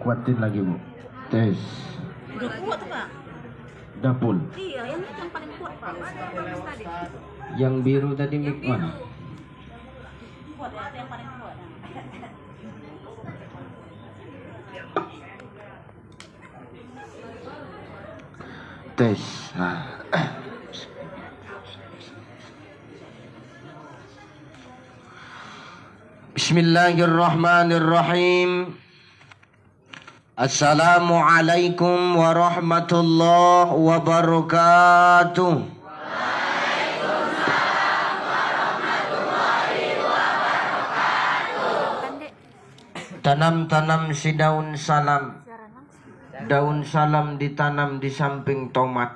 Kuatin lagi Bu. Tes. Udah kuat tuh Pak. Dapul. Iya, yang itu yang paling kuat Pak. Yang biru tadi mic mana? Kuat ya, itu yang paling kuat. Tes. Bismillahirrahmanirrahim. Assalamualaikum warahmatullahi wabarakatuh. Tanam-tanam si daun salam. Daun salam ditanam di samping tomat.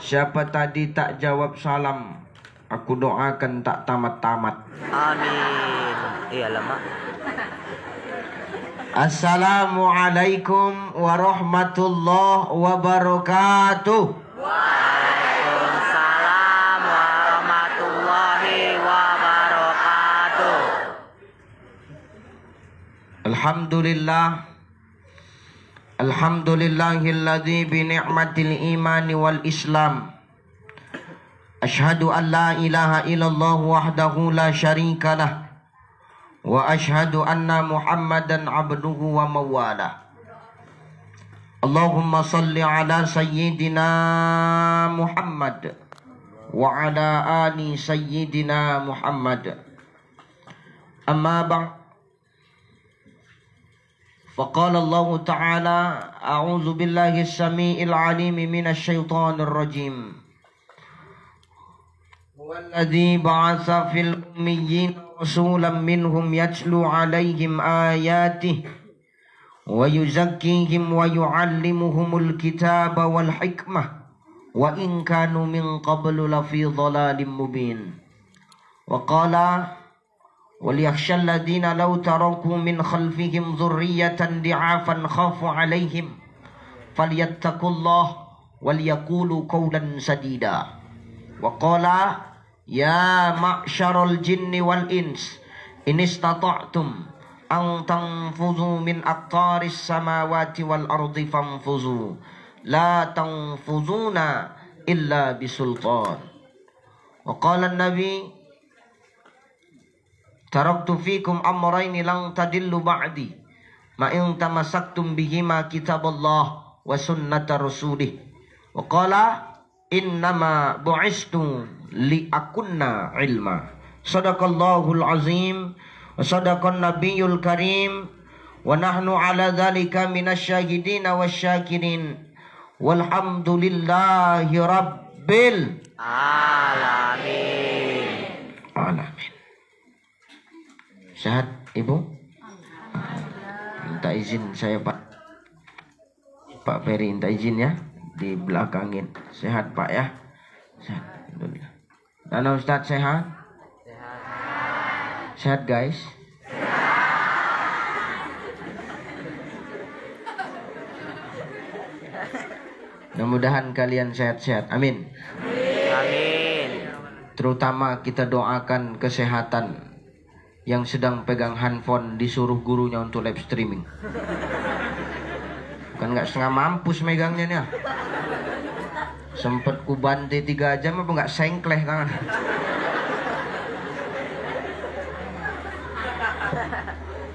Siapa tadi tak jawab salam, aku doakan tak tamat-tamat. Amin. Iya lama. Assalamualaikum warahmatullahi wabarakatuh. Waalaikumsalam warahmatullahi wabarakatuh. Alhamdulillah. Alhamdulillahilladzi bi ni'matil imani wal islam. Asyhadu an la ilaha illallah wahdahu la syarikalah. Wa asyhadu anna Muhammadan abduhu wa mawalah. Allahumma salli ala sayyidina Muhammad wa ala ali sayyidina Muhammad. Amma ba'd. فقال الله تعالى أعوذ بالله السميع العليم من الشيطان الرجيم هو الذي بعث في الأميين رسولا منهم يتلو عليهم آياته ويزكيهم ويعلمهم الكتاب والحكمة وإن كانوا من قبل لفي ضلال مبين وقال وَلْيَخْشَى الَّذِينَ لَوْ تَرَكُوا مِنْ خَلْفِهِمْ ذُرِّيَّةً ضِعَافًا خَافُوا عَلَيْهِمْ فَلْيَتَّقُوا اللَّهَ وَلْيَقُولُوا قَوْلًا سَدِيدًا وَقَالَ يَا مَعْشَرَ الْجِنِّ وَالْإِنسِ إِنِ اسْتَطَعْتُمْ أَنْ تَنْفُذُوا مِنْ أَقْطَارِ السَّمَاوَاتِ وَالْأَرْضِ فَانْفُذُوا لَا تَنْفُذُونَ إِلَّا بِسُلْطَانٍ وَقَالَ النَّبِيُّ Taraktu fikum amrayn lan tadillu ba'di ma in tamassaktum bihima kitaballah wa sunnata rasulih wa qala innama bu'istu li akunna ilma. Sadaqallahul azim wa sadaqan nabiyyul karim wa nahnu ala dzalika minasyahidin wasyakirin walhamdulillahi rabbil Alamin. alamin. Sehat Ibu? Minta izin saya Pak Ferry minta izin ya, di belakangin. Sehat Pak ya? Sehat. Alhamdulillah. Dan Ustadz sehat? Sehat guys? Mudah-mudahan kalian sehat-sehat. Amin. Amin. Terutama kita doakan kesehatan yang sedang pegang handphone disuruh gurunya untuk live streaming. Bukan nggak setengah mampus megangnya nih. Sempet ku bantai 3 jam apa nggak sengkleh tangan.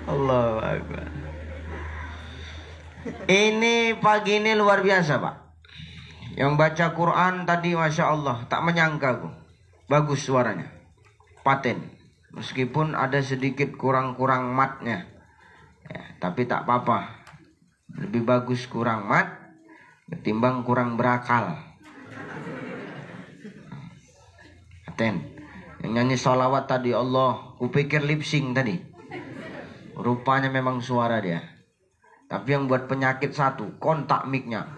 Allahu Akbar. Ini pagi ini luar biasa Pak. Yang baca Quran tadi Masya Allah, tak menyangka aku. Bagus suaranya, paten. Meskipun ada sedikit kurang-kurang matnya ya, tapi tak apa-apa. Lebih bagus kurang mat ketimbang kurang berakal. Aten. Yang nyanyi sholawat tadi Allah, kupikir lip sync tadi. Rupanya memang suara dia. Tapi yang buat penyakit satu, kontak mic-nya.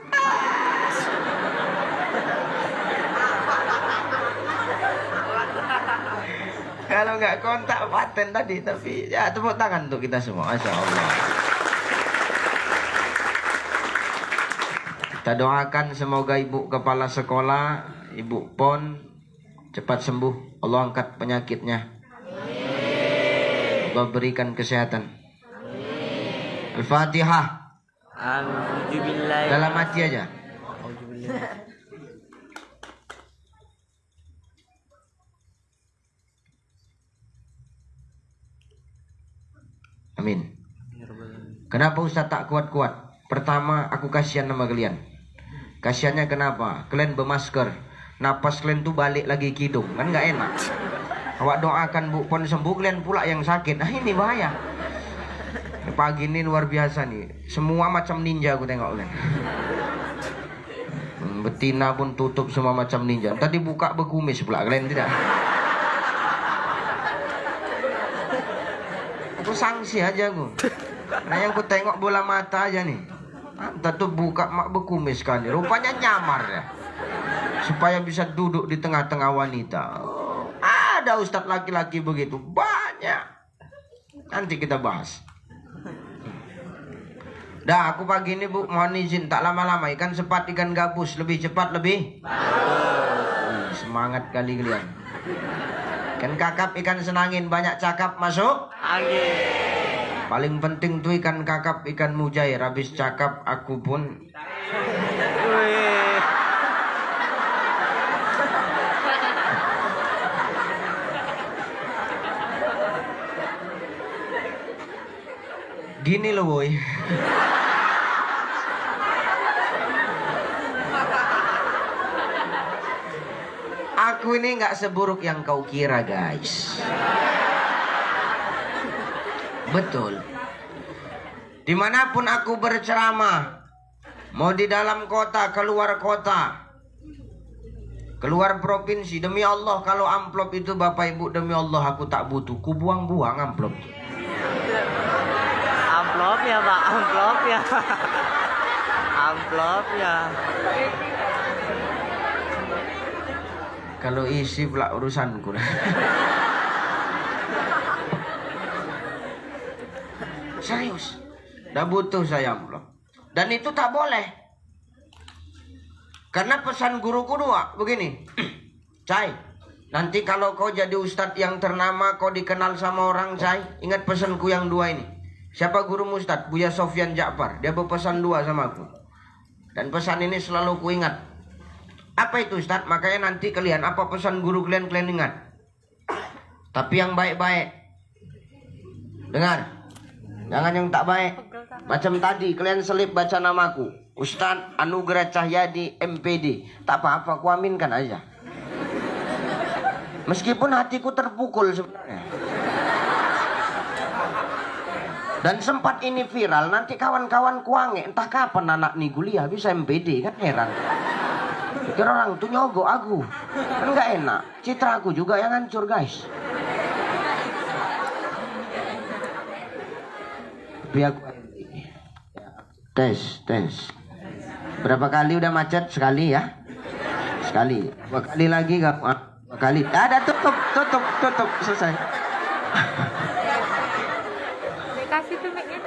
Kalau nggak kontak paten tadi, tapi ya tepuk tangan untuk kita semua, Masya Allah. Kita doakan semoga Ibu Kepala Sekolah, Ibu Pon cepat sembuh. Allah angkat penyakitnya. Allah berikan kesehatan. Al-Fatihah. A'udzubillahi. Dalam hati aja. Amin. Kenapa Ustaz tak kuat-kuat? Pertama, aku kasihan sama kalian. Kasihannya kenapa? Kalian bermasker, napas kalian tuh balik lagi ke hidung, kan nggak enak. Awak doakan Bu Pon sembuh, kalian pula yang sakit. Nah ini bahaya. Pagi ini luar biasa nih. Semua macam ninja aku tengok kalian. Betina pun tutup semua macam ninja. Tadi buka berkumis pula kalian tidak. Aku sanksi aja aku. Nah yang ku tengok bola mata aja nih. Anta tuh buka mak berkumis kan. Rupanya nyamar ya. Supaya bisa duduk di tengah-tengah wanita. Ada ustadz laki-laki begitu. Banyak. Nanti kita bahas. Dah aku pagi ini Bu mohon izin tak lama-lama. Ikan sepat ikan gabus. Lebih cepat lebih semangat kali kalian. Ikan kakap ikan senangin. Banyak cakap masuk Angin. Paling penting tuh ikan kakap ikan mujair. Habis cakap aku pun Wih. gini loh boy. Aku ini nggak seburuk yang kau kira guys. Betul. Dimanapun aku berceramah, mau di dalam kota, keluar kota, keluar provinsi, demi Allah kalau amplop itu Bapak Ibu demi Allah aku tak butuh, ku buang-buang amplop. Amplop ya Pak, amplop ya. Amplop ya. Kalau isi pula urusanku. Serius, dah butuh saya amplop. Dan itu tak boleh. Karena pesan guruku dua begini. Cai, nanti kalau kau jadi ustadz yang ternama, kau dikenal sama orang Cai, ingat pesanku yang dua ini. Siapa guru Ustadz? Buya Sofyan Ja'far. Dia berpesan dua sama aku. Dan pesan ini selalu ku ingat. Apa itu Ustadz? Makanya nanti kalian apa pesan guru kalian ingat. Tapi yang baik-baik. Dengar. Jangan yang tak baik. Macam tadi kalian selip baca namaku. Ustadz Anugerah Cahyadi MPD. Tak apa-apa, ku aminkan aja. Meskipun hatiku terpukul sebenarnya. Dan sempat ini viral, nanti kawan-kawan kuange, entah kapan anak nih kuliah bisa MPD, kan heran. Kira orang tuh nyogok aku, kan gak enak. Citra aku juga yang hancur guys. Tapi aku tes. Berapa kali udah macet? Sekali ya? Sekali. 2 kali lagi gak? 2 kali. Ada tutup, selesai. Kasih tuh mic-nya.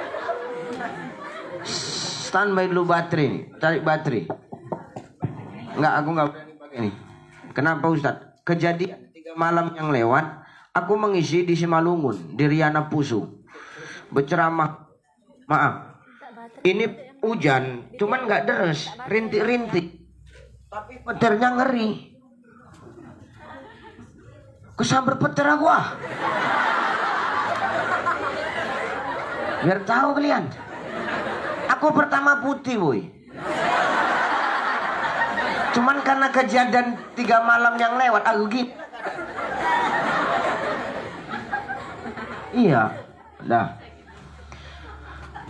Standby dulu baterai, tarik baterai. Enggak, aku nggak berani pakai ini. Kenapa Ustadz? Kejadian 3 malam yang lewat, aku mengisi di Simalungun, di Riana Pusu, berceramah. Maaf, ini hujan, cuman nggak deres, rintik-rintik, tapi petirnya ngeri. Kesambar petir gua. Biar tahu kalian. Aku pertama putih boy. Cuman karena kejadian 3 malam yang lewat aku gitu. Iya. Dah.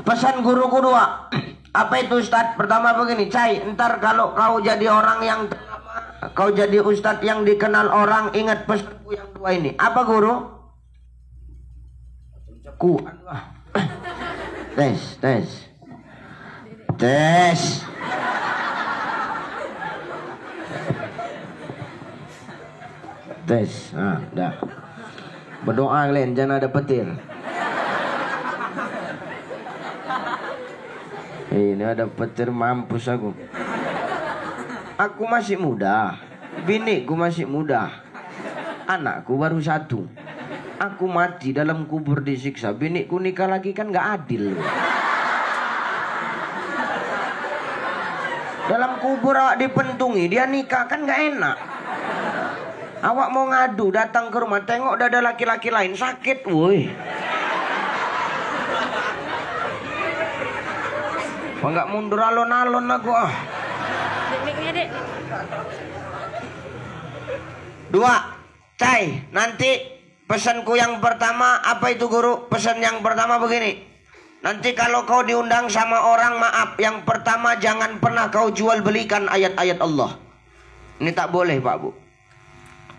Pesan guruku 2. Apa itu Ustadz? Pertama begini, Cai, ntar kalau kau jadi orang yang ternama, kau jadi Ustadz yang dikenal orang, ingat pesanku yang 2 ini. Apa guru? Ku. Tes. Nah, dah. Berdoa kalian jangan ada petir. Ini ada petir mampus aku. Aku masih muda, biniku masih muda, anakku baru 1. Aku mati dalam kubur disiksa, biniku nikah lagi kan gak adil. Dalam kubur awak dipentungi, dia nikah kan gak enak. Awak mau ngadu, datang ke rumah, tengok udah ada laki-laki lain, sakit, woi. Enggak mundur alon-alon aku ah. Dek, Dek. 2. Cai, nanti pesanku yang pertama apa itu guru? Pesan yang pertama begini. Nanti kalau kau diundang sama orang, maaf, yang pertama jangan pernah kau jual belikan ayat-ayat Allah. Ini tak boleh Pak Bu.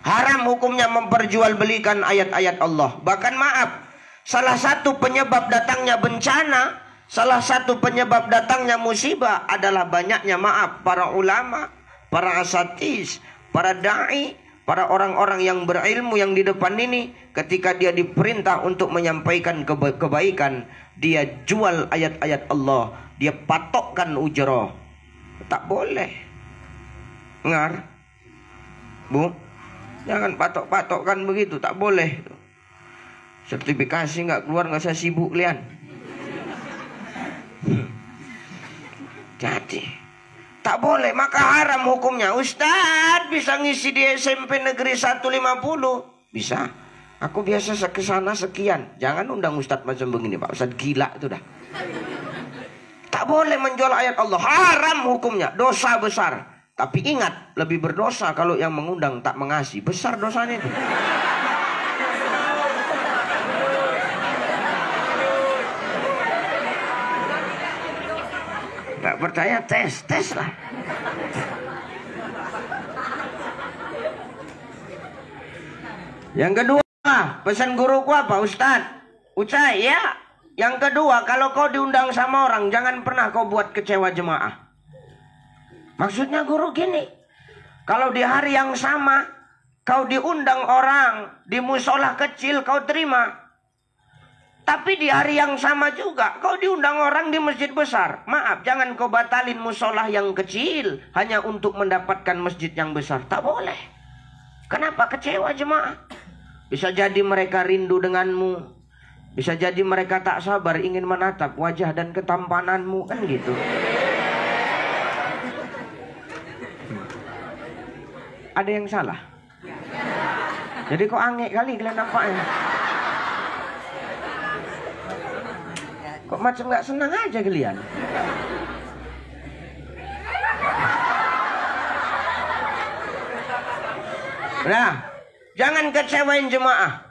Haram hukumnya memperjualbelikan ayat-ayat Allah. Bahkan maaf, salah satu penyebab datangnya bencana, salah satu penyebab datangnya musibah adalah banyaknya maaf para ulama, para asatis, para da'i, para orang-orang yang berilmu yang di depan ini, ketika dia diperintah untuk menyampaikan kebaikan, dia jual ayat-ayat Allah, dia patokkan ujrah. Tak boleh. Dengar, Bu, jangan patok-patokkan begitu, tak boleh. Sertifikasi nggak keluar, nggak usah sibuk kalian. Jadi tak boleh, maka haram hukumnya. Ustadz bisa ngisi di SMP Negeri 150? Bisa. Aku biasa ke sana sekian. Jangan undang Ustadz macam begini Pak. Ustadz gila itu dah. Tak boleh menjual ayat Allah. Haram hukumnya. Dosa besar. Tapi ingat, lebih berdosa kalau yang mengundang tak mengasih. Besar dosanya itu. Tak percaya, tes lah. Yang kedua, pesan guruku apa Ustadz? Ucai ya. Yang kedua, kalau kau diundang sama orang, jangan pernah kau buat kecewa jemaah. Maksudnya guru gini, kalau di hari yang sama kau diundang orang di musola kecil, kau terima. Tapi di hari yang sama juga kau diundang orang di masjid besar. Maaf, jangan kau batalin musola yang kecil hanya untuk mendapatkan masjid yang besar. Tak boleh. Kenapa kecewa jemaah? Bisa jadi mereka rindu denganmu. Bisa jadi mereka tak sabar ingin menatap wajah dan ketampananmu, kan gitu. Ada yang salah? Jadi kok aneh kali kalian nampaknya. Kok macam gak senang aja kalian? Nah, jangan kecewain jemaah.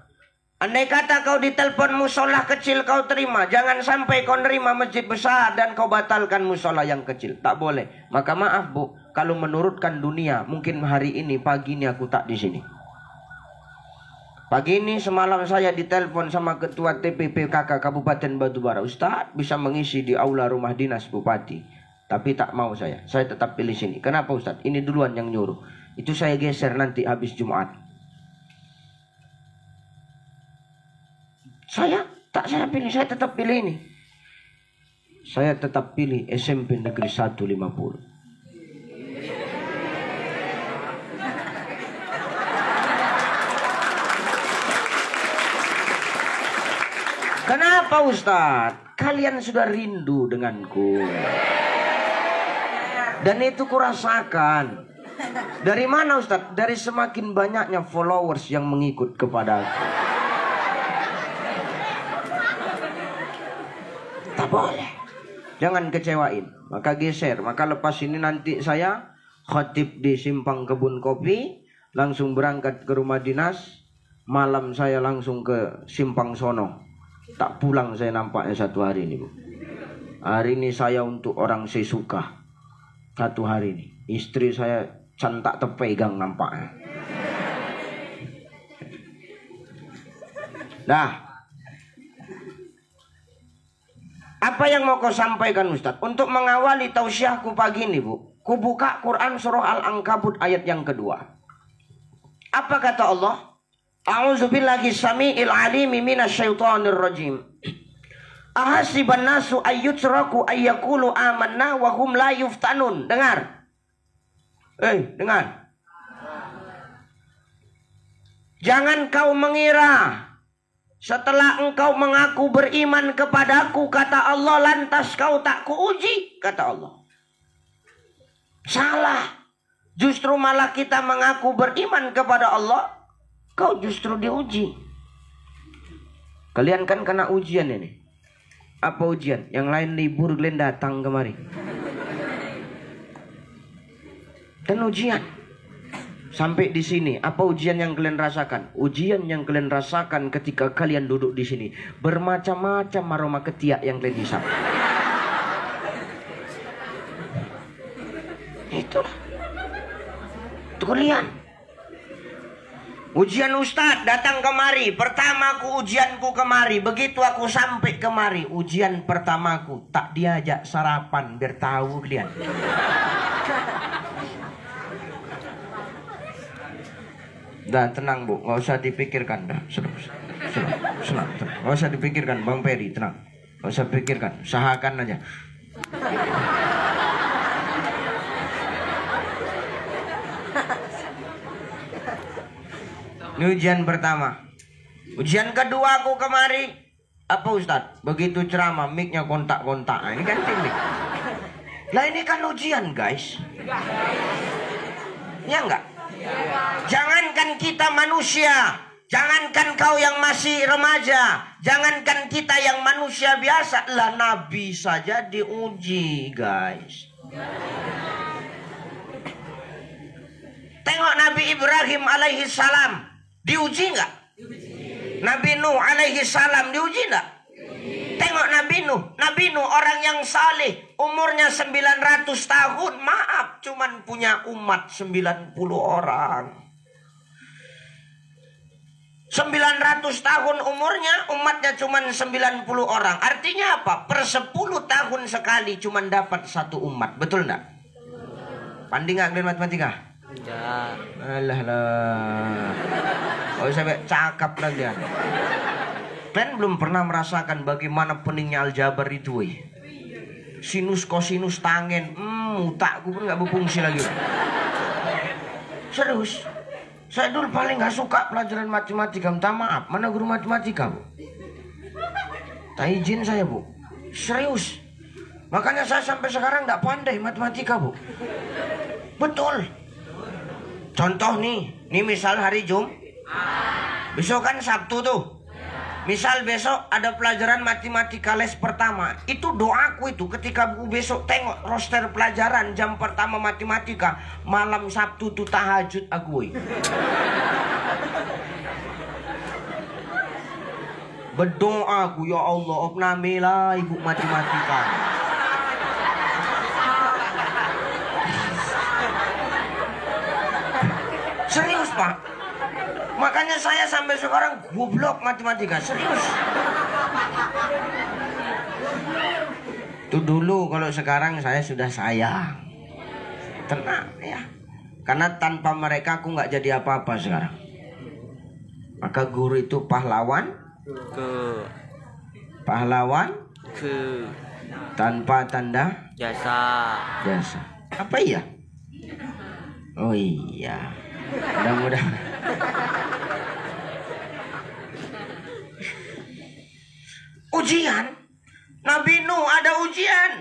Andai kata kau ditelepon musola kecil kau terima, jangan sampai kau nerima masjid besar dan kau batalkan musola yang kecil. Tak boleh. Maka maaf Bu, kalau menurutkan dunia, mungkin hari ini pagi ini aku tak di sini. Pagi ini semalam saya ditelepon sama Ketua TPPKK Kabupaten Batubara. Ustadz bisa mengisi di aula rumah dinas Bupati. Tapi tak mau saya tetap pilih sini. Kenapa Ustadz? Ini duluan yang nyuruh. Itu saya geser nanti habis Jumat. Saya pilih, saya tetap pilih ini. Saya tetap pilih SMP Negeri 150. Kenapa Ustadz? Kalian sudah rindu denganku. Dan itu kurasakan. Dari mana Ustadz? Dari semakin banyaknya followers yang mengikut kepadaku. Tak boleh. Jangan kecewain. Maka geser. Maka lepas ini nanti saya khatib di Simpang Kebun Kopi. Langsung berangkat ke rumah dinas. Malam saya langsung ke Simpang Sono. Tak pulang saya nampaknya satu hari ini Bu. Hari ini saya untuk orang sesuka. Satu hari ini. Istri saya cantak terpegang nampaknya. Nah, apa yang mau kau sampaikan Ustadz? Untuk mengawali tausiahku pagi ini Bu, ku buka Quran surah Al-Ankabut ayat yang kedua. Apa kata Allah? A'udzubillahi samiil alimi minasyaitonir rajim. Ahasiban nasu ayyutraku ayyakulu amanna wa hum la yuftanun. Dengar. Dengar. Jangan kau mengira setelah engkau mengaku beriman kepadaku, kata Allah, lantas kau tak kuuji, kata Allah. Salah. Justru malah kita mengaku beriman kepada Allah, kau justru diuji. Kalian kan kena ujian ini. Apa ujian? Yang lain libur, kalian datang kemari. Dan ujian. Sampai di sini, apa ujian yang kalian rasakan? Ujian yang kalian rasakan ketika kalian duduk di sini, bermacam-macam aroma ketiak yang kalian hisap. Itulah. Itu kalian. Ujian Ustadz datang kemari. Pertamaku ujianku kemari. Begitu aku sampai kemari, ujian pertamaku tak diajak sarapan biar tahu kalian. Dah tenang Bu, nggak usah dipikirkan dah. Senang. Nggak usah dipikirkan Bang Peri, tenang. Nggak usah pikirkan, usahakan aja. Ini ujian pertama. Ujian kedua aku kemari. Apa Ustadz? Begitu ceramah, mic-nya kontak-kontak. Nah, ini kan mic. Lah ini kan ujian guys. Ya enggak? Jangankan kita manusia, jangankan kau yang masih remaja, jangankan kita yang manusia biasa, lah Nabi saja diuji guys. Tengok Nabi Ibrahim alaihi salam, diuji nggak? Nabi Nuh alaihi salam diuji nggak? Tengok Nabi Nuh orang yang saleh, umurnya 900 tahun, maaf, cuman punya umat 90 orang. 900 tahun umurnya, umatnya cuman 90 orang. Artinya apa? Per 10 tahun sekali cuman dapat satu umat, betul enggak? Pandai nggak kalian matematika? Ya. Alah lah. Oh sampai cakap lagi ya. Kalian belum pernah merasakan bagaimana peningnya aljabar itu, sinus kosinus tangen, otakku pun nggak berfungsi lagi. Serius, saya dulu paling nggak suka pelajaran matematika. Minta maaf, mana guru matematika Bu? Tak izin saya Bu, serius. Makanya saya sampai sekarang nggak pandai matematika Bu. Betul. Contoh nih misal hari Jumat, besok kan Sabtu tuh. Misal besok ada pelajaran matematika les pertama. Itu doaku itu ketika aku besok tengok roster pelajaran jam pertama matematika, malam Sabtu tuh tahajud aku. Berdoa aku, ya Allah, opnamilah ibu matematika. Serius Pak. Makanya saya sampai sekarang goblok matematika, serius. Itu dulu, kalau sekarang saya sudah sayang. Tenang ya. Karena tanpa mereka aku nggak jadi apa-apa sekarang. Maka guru itu pahlawan. Tanpa tanda Jasa. Apa iya? Oh iya. Mudah-mudahan. Ujian. Nabi Nuh ada ujian.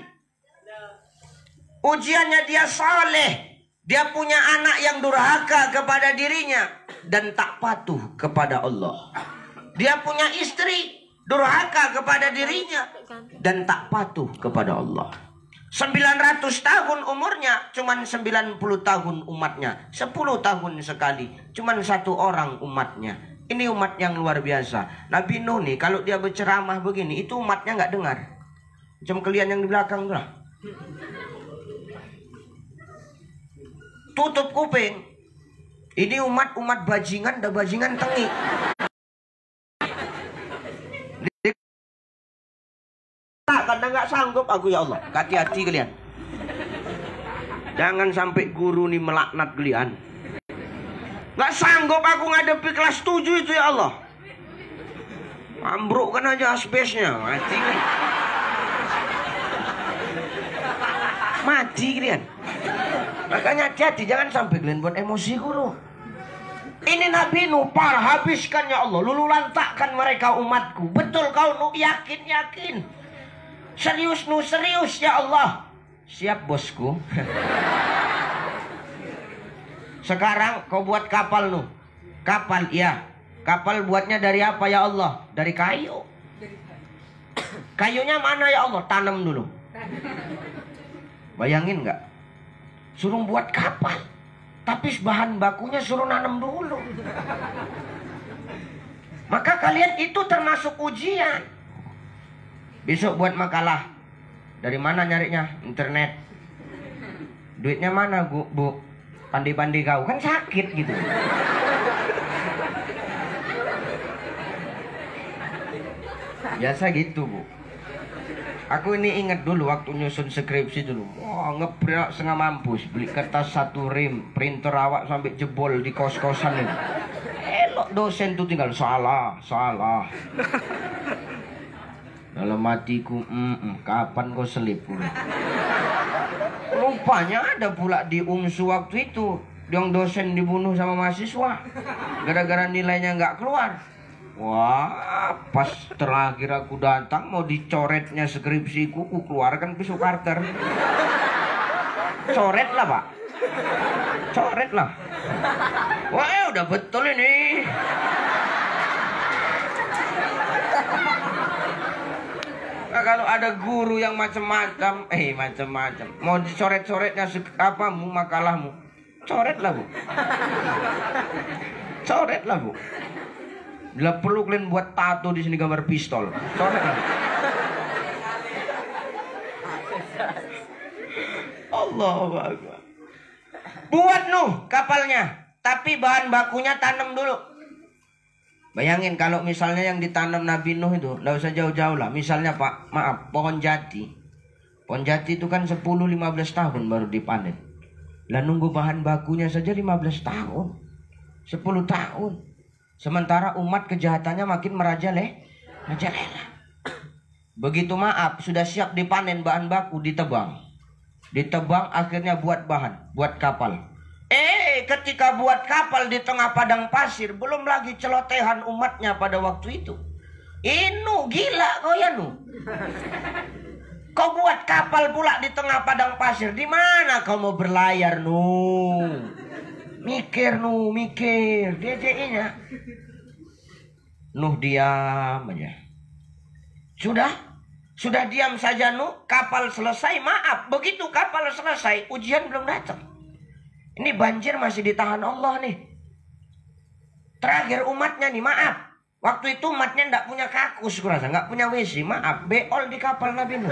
Ujiannya dia saleh. Dia punya anak yang durhaka kepada dirinya dan tak patuh kepada Allah. Dia punya istri durhaka kepada dirinya dan tak patuh kepada Allah. 900 tahun umurnya, cuman 90 tahun umatnya. 10 tahun sekali, cuman satu orang umatnya. Ini umat yang luar biasa. Nabi Nuh nih, kalau dia berceramah begini, itu umatnya nggak dengar. Macam kalian yang di belakang tuh lah. Tutup kuping. Ini umat bajingan, dah bajingan tengi. Kadang nggak sanggup aku, ya Allah. Hati-hati kalian. Jangan sampai guru nih melaknat kalian. Nggak sanggup aku ngadepi kelas 7 itu, ya Allah. Ambrukkan aja asbesnya. Mati kalian. Makanya hati-hati, jangan sampai kalian buat emosi guru. Ini Nabi Nuh, parah, habiskan ya Allah. Lulu lantakkan mereka umatku. Betul kau Nuh, yakin. Serius Nuh, serius ya Allah. Siap bosku. Sekarang kau buat kapal nu. Kapal, iya. Kapal buatnya dari apa ya Allah? Dari kayu. Kayunya mana ya Allah? Tanam dulu. Bayangin nggak? Suruh buat kapal, tapi bahan bakunya suruh nanam dulu. Maka kalian itu termasuk ujian. Besok buat makalah. Dari mana nyarinya? Internet. Duitnya mana bu? Pandi-pandi kau kan sakit gitu. Biasa gitu bu. Aku ini ingat dulu waktu nyusun skripsi dulu. Wah, ngeprint setengah mampus. Beli kertas 1 rim, printer awak sampai jebol di kos-kosan ini. Elok dosen tuh tinggal salah. Dalam hatiku, kapan kau selip pula? Rupanya ada pula di UMSU waktu itu. Yang dosen dibunuh sama mahasiswa. Gara-gara nilainya nggak keluar. Wah, pas terakhir aku datang mau dicoretnya skripsiku, ku keluarkan pisau karter. Coret lah pak, coret lah. Wah, udah betul ini. Nah, kalau ada guru yang macam-macam, mau dicoret-coretnya apa makalahmu, coret lah bu, coret lah bu. Bila perlu kalian buat tato di sini gambar pistol. Soalnya Allahu Akbar. Buat nuh kapalnya, tapi bahan bakunya tanam dulu. Bayangin kalau misalnya yang ditanam Nabi Nuh itu, enggak usah jauh-jauh lah. Misalnya pohon jati. Pohon jati itu kan 10-15 tahun baru dipanen. Lah nunggu bahan bakunya saja 15 tahun. 10 tahun. Sementara umat kejahatannya makin merajalela. Begitu sudah siap dipanen bahan baku, ditebang. Ditebang akhirnya buat bahan, buat kapal. Ketika buat kapal di tengah padang pasir, belum lagi celotehan umatnya pada waktu itu. Inu gila kau ya nu. Kau buat kapal pula di tengah padang pasir, di mana kau mau berlayar nu? Mikir DJI-nya. Nuh diam aja. Sudah diam saja Nuh, kapal selesai. Begitu kapal selesai, ujian belum datang. Ini banjir masih ditahan Allah nih. Terakhir umatnya nih, waktu itu umatnya nggak punya kakus, kurasa nggak punya WC. Beol di kapal Nabi Nuh.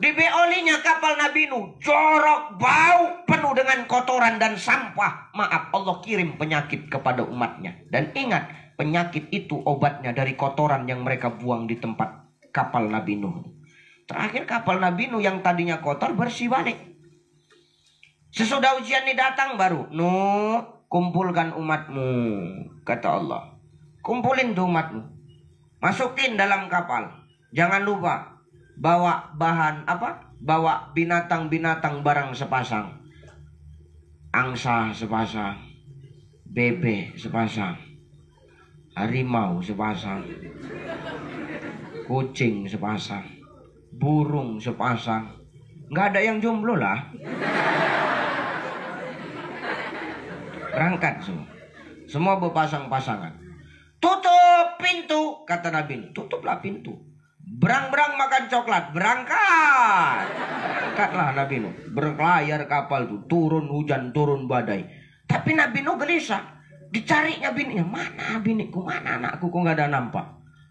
Di beolinya kapal Nabi Nuh, jorok, bau, penuh dengan kotoran dan sampah. Allah kirim penyakit kepada umatnya. Dan ingat, penyakit itu obatnya dari kotoran yang mereka buang di tempat kapal Nabi Nuh. Terakhir kapal Nabi Nuh yang tadinya kotor bersih balik. Sesudah ujian ini datang baru, Nuh, kumpulkan umatmu, kata Allah. Kumpulin tuh umatmu. Masukin dalam kapal. Jangan lupa bawa bahan bawa binatang-binatang barang sepasang. Angsa sepasang, bebek sepasang, harimau sepasang, kucing sepasang, burung sepasang. Nggak ada yang jomblo lah. Berangkat semua berpasang-pasangan. Tutup pintu, kata Nabi. Tutuplah pintu. Berang-berang makan coklat, berangkat. Berangkatlah Nabi Nuh. Berlayar kapal tuh, turun hujan, turun badai. Tapi Nabi Nuh gelisah. Dicarinya bininya, mana biniku, mana anakku, kok nggak ada nampak.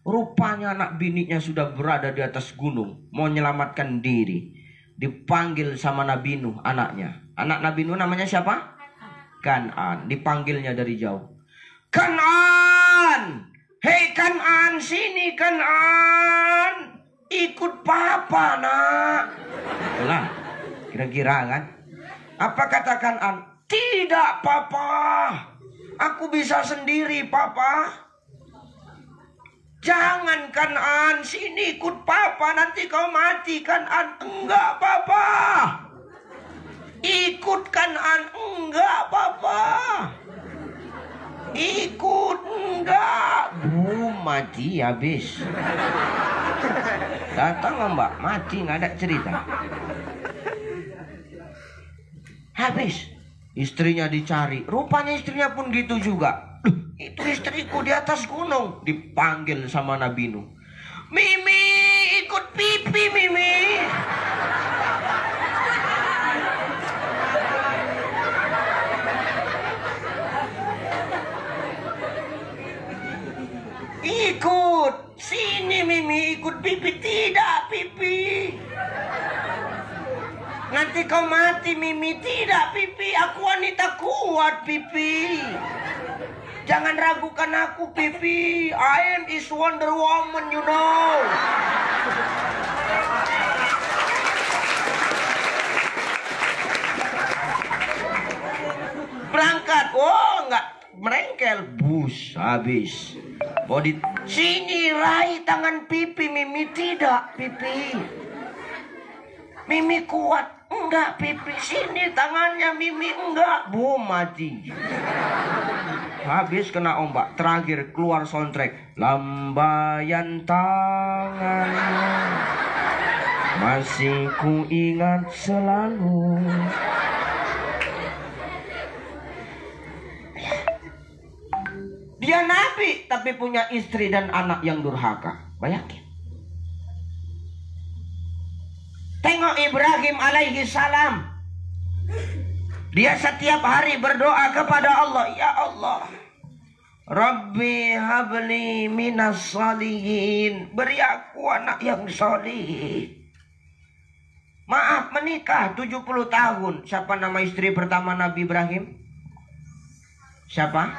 Rupanya anak bininya sudah berada di atas gunung, mau menyelamatkan diri. Dipanggil sama Nabi Nuh anaknya. Anak Nabi Nuh namanya siapa? Kan'an. Dipanggilnya dari jauh. Kan'an! Hei Kan'an, sini Kan'an, ikut papa nak. Itulah kira-kira kan. Apa kata Kan'an? Tidak papa, aku bisa sendiri papa. Jangan Kan'an, sini ikut papa, nanti kau mati Kan'an. Enggak papa. Ikut Kan'an. Enggak papa. Ikut enggak. Mati habis. Datang mbak, mati, nggak ada cerita. Habis istrinya dicari, rupanya istrinya pun gitu juga. Itu istriku di atas gunung. Dipanggil sama Nabi Nuh. Mimi, ikut pipi Mimi. Ikut sini Mimi, ikut pipi. Tidak pipi, nanti kau mati Mimi. Tidak pipi, aku wanita kuat pipi. Jangan ragukan aku pipi. I am is Wonder Woman, you know. Berangkat, oh enggak merengkel, bus habis. Body sini raih tangan pipi Mimi. Tidak pipi, Mimi kuat. Enggak pipi, sini tangannya Mimi. Enggak, boom, mati. Habis kena ombak. Terakhir keluar soundtrack. Lambaian tanganmu masih ku ingat selalu. Dia nabi tapi punya istri dan anak yang durhaka. Bayangin. Tengok Ibrahim alaihi salam. Dia setiap hari berdoa kepada Allah. Ya Allah, Rabbi habli minas salihin. Beri aku anak yang solih. Maaf, menikah 70 tahun. Siapa nama istri pertama Nabi Ibrahim? Siapa?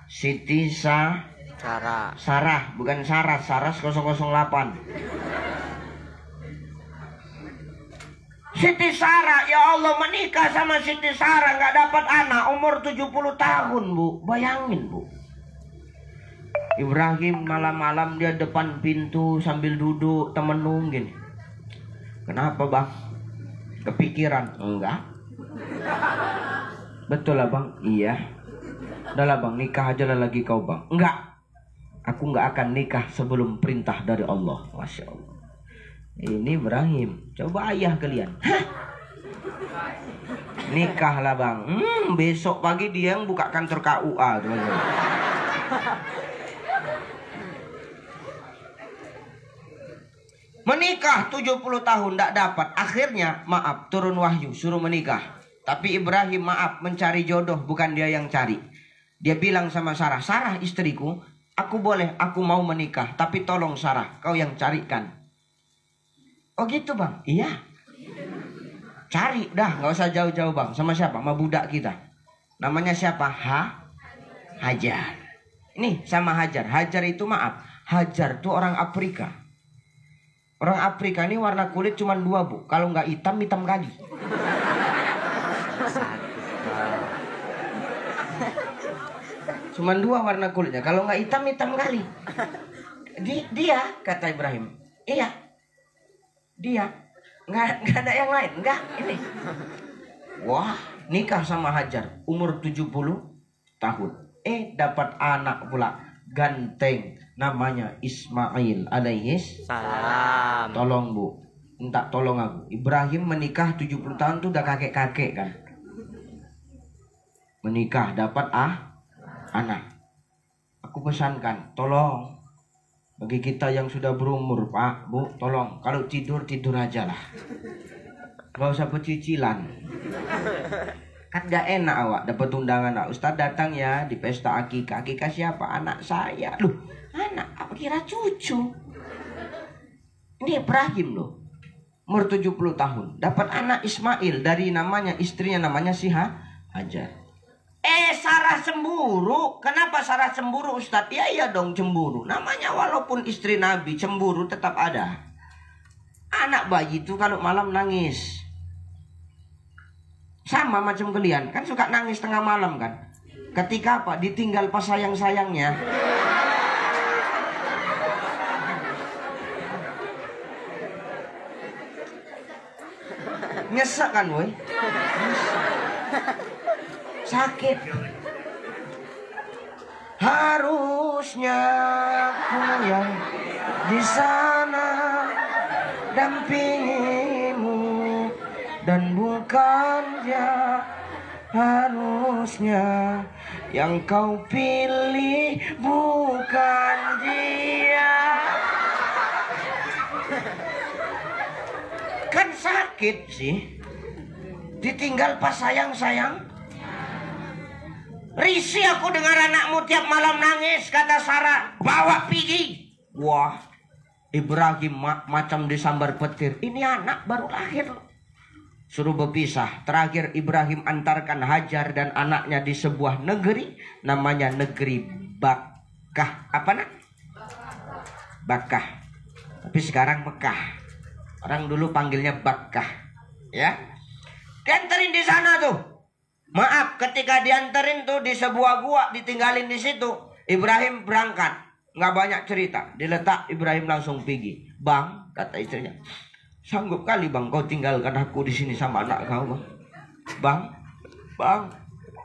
Siti Sarah. Sarah, bukan Sarah. Sarah 008. Siti Sarah, ya Allah, menikah sama Siti Sarah nggak dapat anak, umur 70 tahun, Bu. Bayangin, Bu. Ibrahim malam-malam dia depan pintu sambil duduk temenung gini. Kenapa, Bang? Kepikiran? Enggak. Betul lah, Bang? Iya. Udah lah, Bang, nikah aja lah lagi kau, Bang. Enggak. Aku nggak akan nikah sebelum perintah dari Allah. Masya Allah. Ini Ibrahim. Coba ayah kalian. Hah? Nikah lah, Bang. Besok pagi dia yang buka kantor KUA, teman-teman. Menikah 70 tahun tidak dapat. Akhirnya maaf, turun wahyu suruh menikah. Tapi Ibrahim maaf, mencari jodoh, bukan dia yang cari. Dia bilang sama Sarah, Sarah istriku, aku mau menikah, tapi tolong Sarah, kau yang carikan. Oh gitu, Bang? Iya. Cari dah, nggak usah jauh-jauh, Bang. Sama siapa? Sama budak kita. Namanya siapa? Hajar. Ini sama Hajar. Hajar itu maaf, Hajar tuh orang Afrika. Orang Afrika ini warna kulit cuma 2, Bu. Kalau nggak hitam, hitam kali. Cuman 2 warna kulitnya. Kalau nggak hitam, hitam kali. Dia, kata Ibrahim. Iya. Dia nggak ada yang lain, nggak ini. Wah, nikah sama Hajar umur 70 tahun. Dapat anak pula ganteng, namanya Ismail alaihis salam. Tolong, Bu, minta tolong aku. Ibrahim menikah 70 tahun tuh udah kakek-kakek kan. Menikah dapat anak. Aku pesankan, tolong bagi kita yang sudah berumur, Pak, Bu, tolong kalau tidur aja lah. Gak usah pecicilan. Kan gak enak awak dapat undangan. Ustaz datang ya di pesta akikah. Akikah siapa? Anak saya. Loh, anak? Apa kira cucu? Ini Ibrahim loh. Umur 70 tahun. Dapat anak Ismail dari namanya, istrinya namanya si Hajar. Sarah cemburu. Kenapa Sarah cemburu, Ustaz? Ya iya dong, cemburu. Namanya walaupun istri Nabi, cemburu tetap ada. Anak bayi itu kalau malam nangis. Sama macam kalian. Kan suka nangis tengah malam kan. Ketika apa? Ditinggal pas sayang-sayangnya. Nyesek kan, woy? Sakit. Harusnya aku yang di sana dampingimu dan bukan dia harusnya yang kau pilih bukan dia. Kan sakit sih ditinggal pas sayang-sayang. Risih aku dengar anakmu tiap malam nangis, kata Sarah. Bawa pergi. Wah, Ibrahim macam disambar petir. Ini anak baru lahir. Suruh berpisah. Terakhir Ibrahim antarkan Hajar dan anaknya di sebuah negeri. Namanya negeri Bakkah. Apa nak? Bakkah. Tapi sekarang Mekah. Orang dulu panggilnya Bakkah. Ya. Diantarin di sana tuh. Maaf, ketika diantarin tuh di sebuah gua, ditinggalin di situ. Ibrahim berangkat, nggak banyak cerita. Diletak, Ibrahim langsung pergi. Bang, kata istrinya, sanggup kali bang kau tinggalkan aku di sini sama anak kau bang. Bang,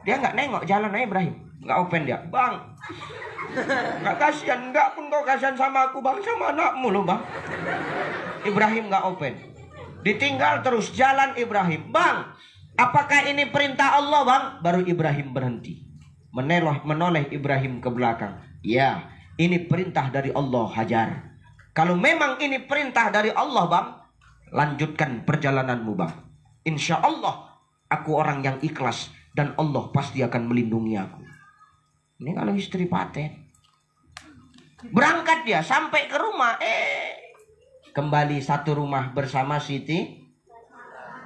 dia nggak nengok jalan Ibrahim, nggak open dia. Bang, nggak kasihan, nggak pun kau kasihan sama aku bang, sama anakmu loh bang. Ibrahim nggak open, ditinggal terus jalan Ibrahim. Bang, apakah ini perintah Allah bang? Baru Ibrahim berhenti. Menoleh Ibrahim ke belakang. Ya, ini perintah dari Allah Hajar. Kalau memang ini perintah dari Allah bang, lanjutkan perjalananmu bang. Insya Allah aku orang yang ikhlas dan Allah pasti akan melindungi aku. Ini kalau istri paten. Berangkat dia sampai ke rumah. Kembali satu rumah bersama Siti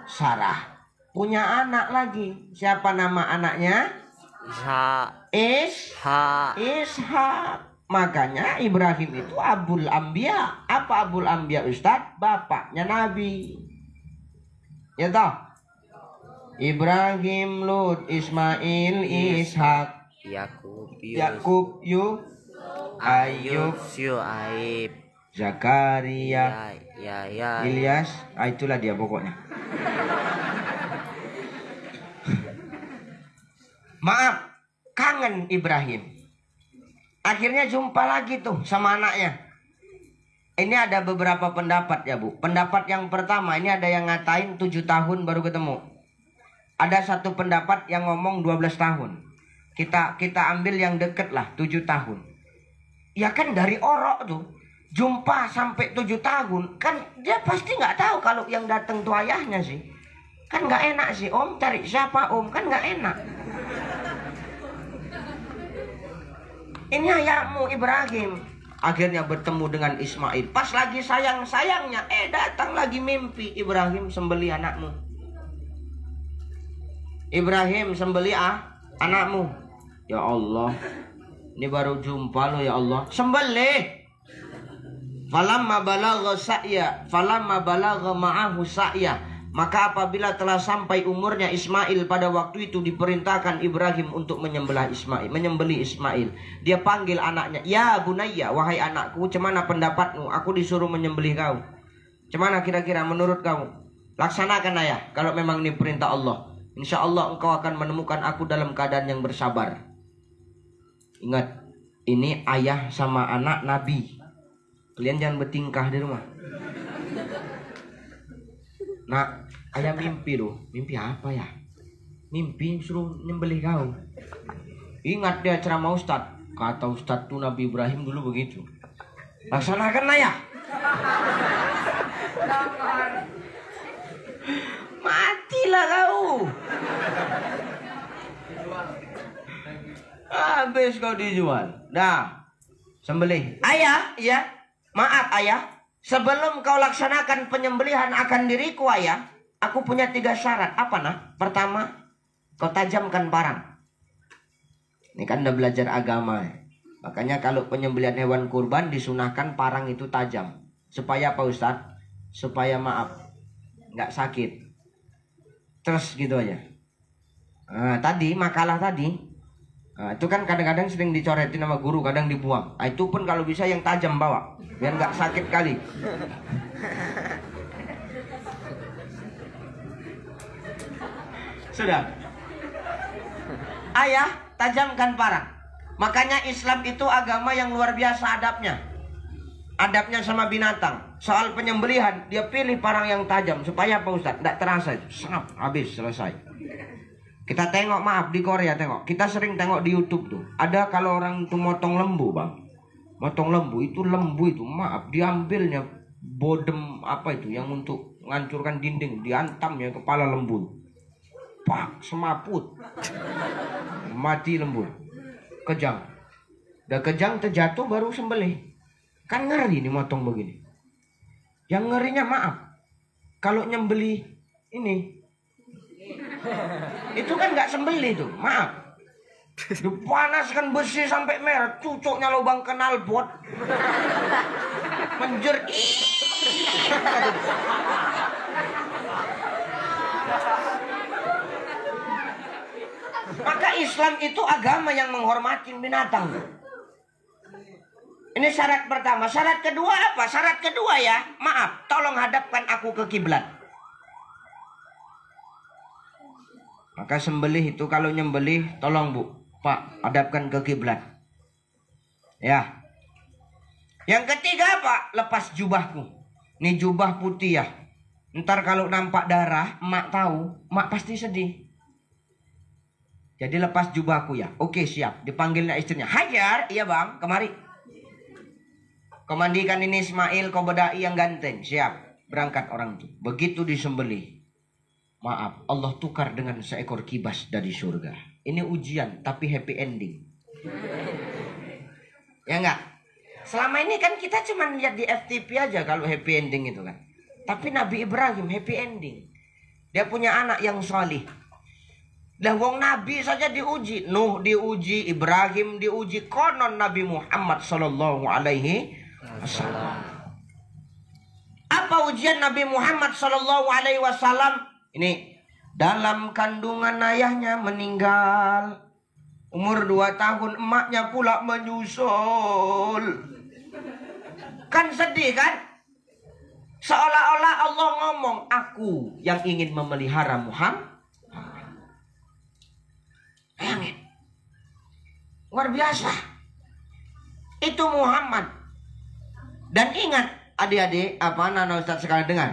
Sarah. Punya anak lagi. Siapa nama anaknya? Ishak. Makanya Ibrahim itu Abul Anbiya. Apa Abul Anbiya Ustaz? Bapaknya Nabi. Ya toh? Ibrahim, Lut, Ismail, Ishak, Yakub, Ayub, Syuaib, Zakaria, Ilyas. Itulah dia pokoknya. Maaf, kangen Ibrahim. Akhirnya jumpa lagi tuh sama anaknya. Ini ada beberapa pendapat ya bu. Pendapat yang pertama, ini ada yang ngatain 7 tahun baru ketemu. Ada satu pendapat yang ngomong 12 tahun. Kita ambil yang deket lah, 7 tahun. Ya kan dari orok tuh, jumpa sampai 7 tahun. Kan dia pasti nggak tahu kalau yang datang tuh ayahnya sih. Kan nggak enak sih, om cari siapa om, kan nggak enak. Ini ayahmu Ibrahim. Akhirnya bertemu dengan Ismail. Pas lagi sayang-sayangnya, datang lagi mimpi. Ibrahim sembelih anakmu. Ibrahim sembelih anakmu. Ya Allah, ini baru jumpa lo ya Allah. Sembelih. Falamma balagha ma'ahu sa'ya. Maka apabila telah sampai umurnya Ismail, pada waktu itu diperintahkan Ibrahim untuk menyembelih Ismail. Dia panggil anaknya, ya bunayya, wahai anakku, cemana pendapatmu? Aku disuruh menyembelih kau. Cemana kira-kira menurut kamu? Laksanakan ayah, kalau memang ini perintah Allah. Insya Allah engkau akan menemukan aku dalam keadaan yang bersabar. Ingat, ini ayah sama anak Nabi. Kalian jangan bertingkah di rumah. Nah, ayah mimpi loh. Mimpi apa ya? Mimpi suruh nyembelih kau. Ingat dia ceramah Ustadz. Kata Ustadz tuh Nabi Ibrahim dulu begitu. Laksanakan ayah. Matilah kau. Habis kau dijual. Dah, sembelih. Ayah, ya. Maaf ayah. Sebelum kau laksanakan penyembelihan akan diriku ayah, aku punya 3 syarat. Apa nah? Pertama, kau tajamkan parang. Ini kan udah belajar agama ya. Makanya kalau penyembelihan hewan kurban disunahkan parang itu tajam. Supaya apa Ustadz? Supaya maaf, nggak sakit. Terus gitu aja. Tadi makalah tadi. Itu kan kadang-kadang sering dicoretin sama guru, kadang dibuang. Itu pun kalau bisa yang tajam bawa, biar nggak sakit kali. Sudah. Ayah, tajamkan parang. Makanya Islam itu agama yang luar biasa adabnya. adabnya sama binatang. Soal penyembelihan, dia pilih parang yang tajam. Supaya apa Ustaz? Tidak terasa. Sangat habis, selesai. Kita tengok, maaf, di Korea tengok. Kita sering tengok di YouTube tuh. Ada kalau orang itu motong lembu, Bang. Motong lembu itu, maaf, diambilnya bodem apa itu yang untuk menghancurkan dinding. Diantamnya kepala lembu. Pak, semaput. Mati lembu. Kejang. Udah kejang terjatuh baru sembelih. Kan ngeri nih motong begini. Yang ngerinya maaf. Kalau nyembeli ini. Itu kan nggak sembelih tuh. Maaf. Dipanaskan besi sampai merah. Cucuknya lubang knalpot. Menjer. Maka Islam itu agama yang menghormati binatang. Ini syarat pertama. Syarat kedua apa? Syarat kedua ya, maaf, tolong hadapkan aku ke kiblat. Maka sembelih itu kalau nyembelih, tolong Bu, Pak, hadapkan ke kiblat. Ya. Yang ketiga apa? Lepas jubahku. Ini jubah putih ya. Ntar kalau nampak darah, emak tahu, emak pasti sedih. Jadi lepas jubahku ya. Oke, siap. Dipanggilnya istrinya. Hajar, iya bang, kemari. Kau mandikan ini Ismail, kau bedai yang ganteng. Siap, berangkat orang itu. Begitu disembelih. Maaf, Allah tukar dengan seekor kibas dari surga. Ini ujian, tapi happy ending. Ya enggak? Selama ini kan kita cuma lihat di FTP aja kalau happy ending itu kan. Tapi Nabi Ibrahim happy ending. Dia punya anak yang salih. Dah wong Nabi saja diuji. Nuh diuji, Ibrahim diuji. Konon Nabi Muhammad sallallahu alaihi wasallam. Apa ujian Nabi Muhammad sallallahu alaihi wasallam? Ini dalam kandungan ayahnya meninggal. Umur 2 tahun emaknya pula menyusul. Kan sedih kan? Seolah-olah Allah ngomong, aku yang ingin memelihara Muhammad. Bayangin. Luar biasa. Itu Muhammad. Dan ingat adik-adik, apa anak Ustaz sekalian dengar.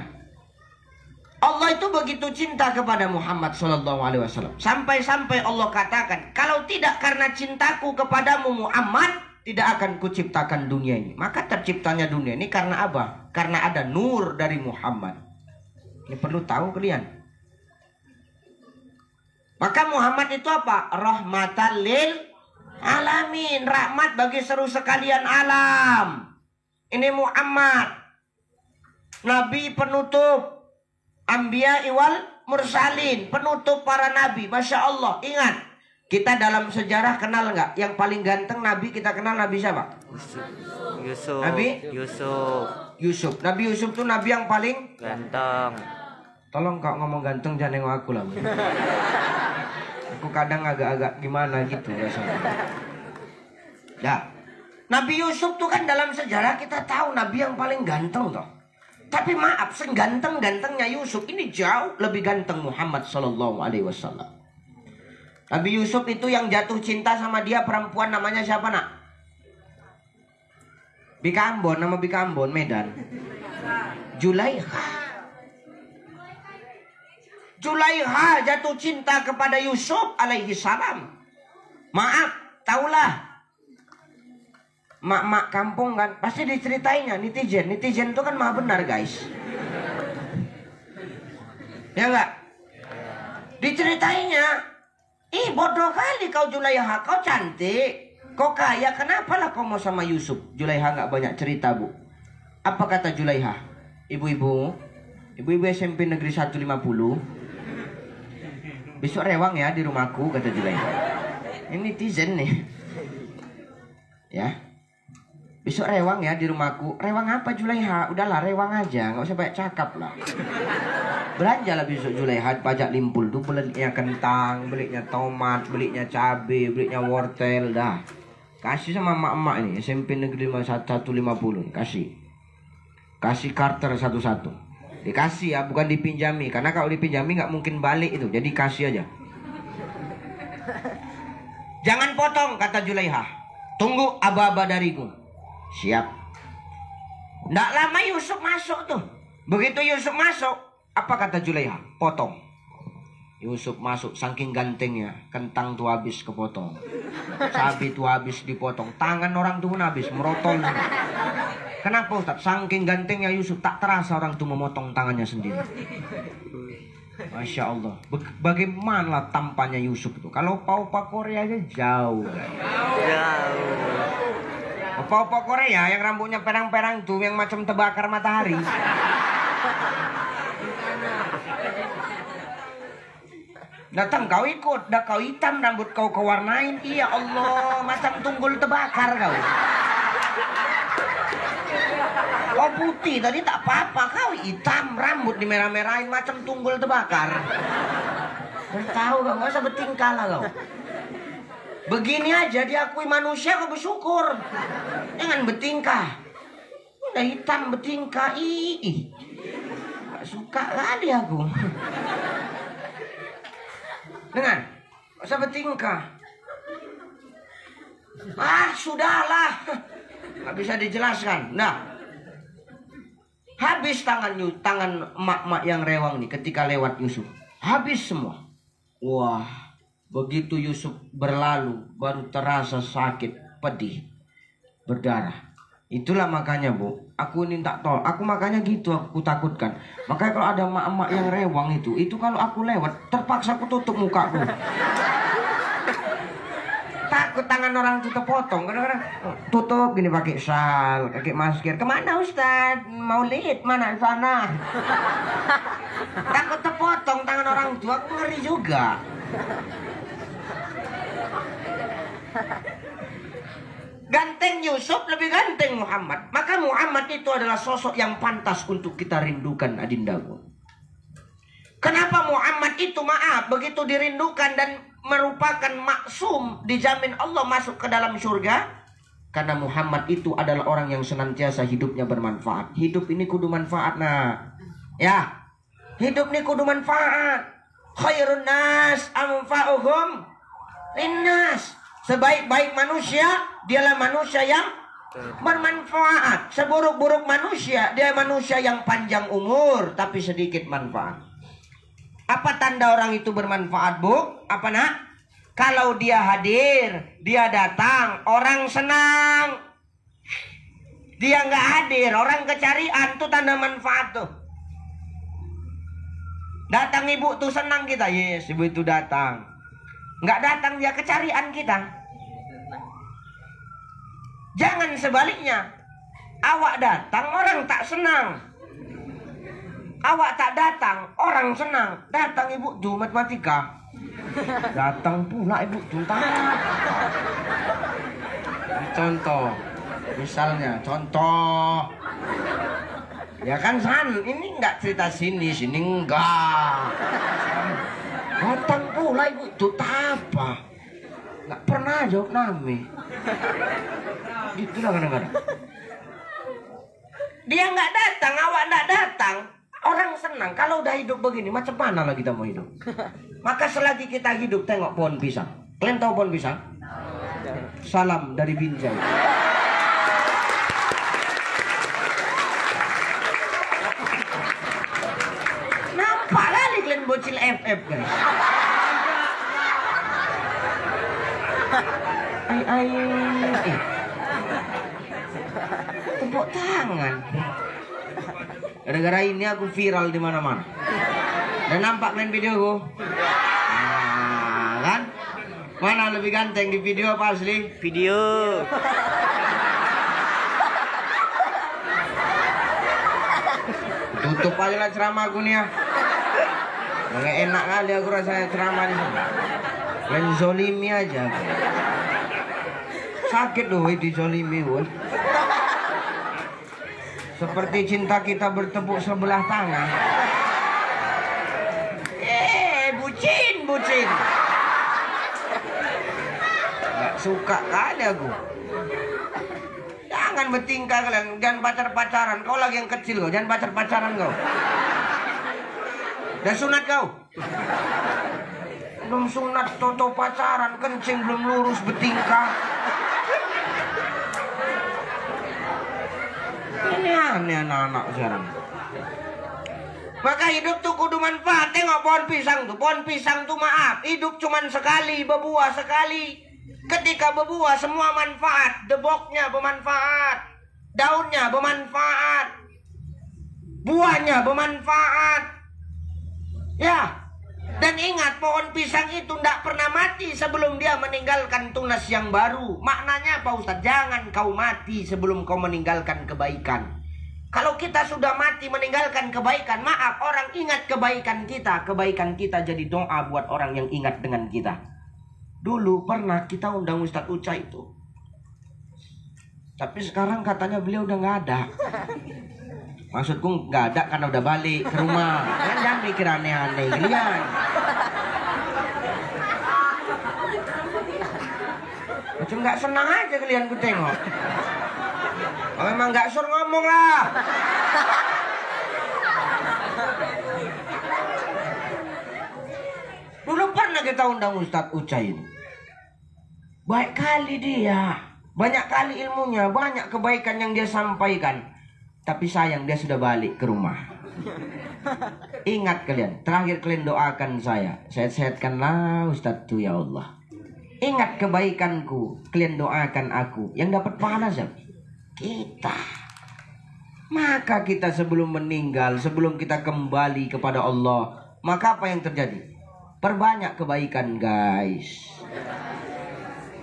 Allah itu begitu cinta kepada Muhammad sallallahu alaihi wasallam. Sampai-sampai Allah katakan, kalau tidak karena cintaku kepadamu Muhammad, tidak akan kuciptakan dunia ini. Maka terciptanya dunia ini karena apa? Karena ada nur dari Muhammad. Ini perlu tahu kalian. Maka Muhammad itu apa? Rahmatan lil alamin. Rahmat bagi seluruh sekalian alam. Ini Muhammad. Nabi penutup. Anbiya wal mursalin. Penutup para nabi. Masya Allah. Ingat. Kita dalam sejarah kenal nggak? Yang paling ganteng nabi kita kenal nabi siapa? Yusuf. Nabi? Yusuf. Nabi Yusuf itu nabi yang paling Ganteng. Tolong kau ngomong ganteng jangan nengok aku lah. Aku kadang agak-agak gimana gitu rasanya. Ya. Nabi Yusuf tuh kan dalam sejarah kita tahu nabi yang paling ganteng toh. Tapi maaf, seganteng-gantengnya Yusuf ini jauh lebih ganteng Muhammad sallallahu alaihi wasallam. Nabi Yusuf itu yang jatuh cinta sama dia perempuan namanya siapa nak? Bika Ambon, nama Bika Ambon, Medan. Julaiha. Julaiha jatuh cinta kepada Yusuf alaihi salam. Maaf, taulah. Mak-mak kampung kan pasti diceritainnya netizen. Netizen itu kan maha benar guys. Ya enggak? Diceritainnya. Ih bodoh kali kau Julaiha. Kau cantik. Kau kaya. Kenapa lah kau mau sama Yusuf? Julaiha nggak banyak cerita bu. Apa kata Julaiha? Ibu-ibu SMP Negeri 150. Besok rewang ya di rumahku kata Julaiha. Ini netizen nih. Ya. Besok rewang ya di rumahku. Rewang apa Julaiha? Udahlah rewang aja. Nggak usah banyak cakap lah. Belanjalah besok Julaiha. Pajak limpul tuh. Belinya kentang. Belinya tomat. Belinya cabai. Belinya wortel. Dah. Kasih sama emak-emak ini. SMP Negeri 150. Kasih Carter satu-satu. Dikasih ya. Bukan dipinjami. Karena kalau dipinjami nggak mungkin balik itu. Jadi kasih aja. Jangan potong kata Julaiha. Tunggu aba-aba dariku. Siap. Nggak lama Yusuf masuk tuh. Begitu Yusuf masuk, apa kata Zulaiha? Potong. Yusuf masuk, saking gantengnya, kentang tuh habis kepotong, cabai tuh habis dipotong, tangan orang tuh pun habis, merotol. Kenapa Ustaz? Saking gantengnya Yusuf, tak terasa orang tuh memotong tangannya sendiri. Masya Allah. Bagaimana tampannya Yusuf itu? Kalau opa Korea aja jauh. Opa Korea yang rambutnya perang-perang tuh, yang macam terbakar matahari. Datang kau ikut, dah kau hitam rambut kau warnain. Iya Allah, macam tunggul terbakar kau. Kau putih tadi tak apa-apa, kau hitam rambut dimerah-merahin macam tunggul terbakar. Tahu kau, nggak usah bertingkah lah kau. Begini aja diakui manusia kau bersyukur. Jangan bertingkah. Udah hitam bertingkah, ih. Gak suka kali aku. Dengan, gak usah bertingkah. Sudahlah. Gak bisa dijelaskan. Nah, habis tangan emak-emak yang rewang nih ketika lewat Yusuf. Habis semua. Wah, begitu Yusuf berlalu baru terasa sakit, pedih, berdarah. Itulah makanya Bu, aku ini tak tahu. Aku makanya gitu aku takutkan. Makanya kalau ada emak-emak yang rewang itu kalau aku lewat terpaksa aku tutup mukaku. Takut tangan orang itu terpotong. Kadang-kadang tutup gini pakai sal, pakai masker. Kemana Ustaz? Maulid mana sana? Takut terpotong tangan orang tua, aku ngeri juga. Ganteng Yusuf lebih ganteng Muhammad. Maka Muhammad itu adalah sosok yang pantas untuk kita rindukan adindaku. Kenapa Muhammad itu begitu dirindukan dan merupakan maksum, dijamin Allah masuk ke dalam surga? Karena Muhammad itu adalah orang yang senantiasa hidupnya bermanfaat. Hidup ini kudu manfaat ya. Hidup ini kudu manfaat. Khairun nas anfa'uhum linnas. Sebaik-baik manusia, dialah manusia yang bermanfaat. Seburuk-buruk manusia, dia manusia yang panjang umur tapi sedikit manfaat. Apa tanda orang itu bermanfaat, Bu? Apa nak? Kalau dia hadir, dia datang, orang senang. Dia nggak hadir, orang kecarian, tuh tanda manfaat tuh. Datang ibu tuh senang kita, yes, ibu itu datang. Nggak datang dia kecarian kita. Jangan sebaliknya. Awak datang orang tak senang. Awak tak datang orang senang. Datang ibu tuh matematika. Datang pula ibu tuh contoh. Misalnya contoh. Ya kan ini nggak cerita sini enggak. Datang pula ibu tuh apa? Nggak pernah jawab nami. Gitulah kadang-kadang. Dia nggak datang, awak nggak datang, orang senang. Kalau udah hidup begini, macam mana lah kita mau hidup? Maka selagi kita hidup, tengok pohon pisang. Kalian tahu pohon pisang? Salam dari Binjai. Nampak kali kalian bocil FF guys. Tepuk tangan. Gara-gara ini aku viral di mana-mana. Dan nampak main videoku? Kan? Mana lebih ganteng di video apa asli? Video. Tutup aja lah ceramah aku nih ya. Nggak enak kali aku rasanya ceramah di sini. Kalian zolimi aja. Sakit loh itu zolimi, woy. Seperti cinta kita bertepuk sebelah tangan. Bucin. Gak suka kali aku. Jangan bertingkah kalian, jangan pacar-pacaran. Kau lagi yang kecil kau, jangan pacar-pacaran kau. Dan sunat kau. Belum sunat, toto pacaran, kencing belum lurus bertingkah. Ini aneh anak-anak sekarang. Maka hidup tuh kudu manfaat. Tengok pohon pisang tuh. Pohon pisang tuh maaf, hidup cuman sekali, berbuah sekali. Ketika berbuah semua manfaat. Deboknya bermanfaat, daunnya bermanfaat, buahnya bermanfaat. Ya. Dan ingat, pohon pisang itu tidak pernah mati sebelum dia meninggalkan tunas yang baru. Maknanya Pak Ustadz, jangan kau mati sebelum kau meninggalkan kebaikan. Kalau kita sudah mati meninggalkan kebaikan, maaf, orang ingat kebaikan kita jadi doa buat orang yang ingat dengan kita. Dulu pernah kita undang Ustadz Uca itu, tapi sekarang katanya beliau udah nggak ada. Maksudku nggak ada karena udah balik ke rumah. Jangan mikir aneh-aneh kalian. Macam nggak senang aja kalian ku tengok. Oh, memang nggak sur ngomong lah. Dulu pernah kita undang Ustadz Uca ini. Baik kali dia, banyak kali ilmunya, banyak kebaikan yang dia sampaikan. Tapi sayang dia sudah balik ke rumah. Ingat kalian, terakhir kalian doakan saya. Sehat-sehatkanlah Ustadz tuh ya Allah. Ingat kebaikanku, kalian doakan aku. Yang dapat pahala siapa? Kita. Maka kita sebelum meninggal, sebelum kita kembali kepada Allah, maka apa yang terjadi? Perbanyak kebaikan guys.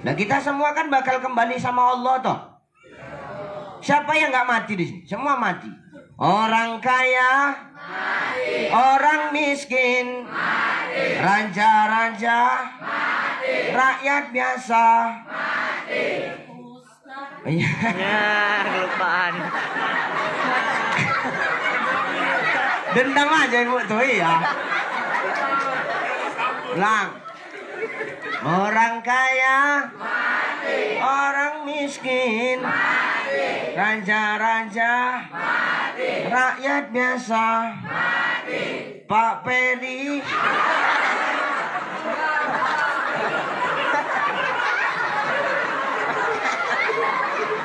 Nah kita semua kan bakal kembali sama Allah toh. Siapa yang nggak mati di sini? Semua mati. Orang kaya, mati. Orang miskin, mati. Raja-raja, mati. Rakyat biasa, mati. Iya. Kelupaan. Dendam aja ibu tuh ya. Lang. Orang kaya, mati. Orang miskin, mati. Raja-raja, mati. Rakyat biasa, mati. Pak Peri,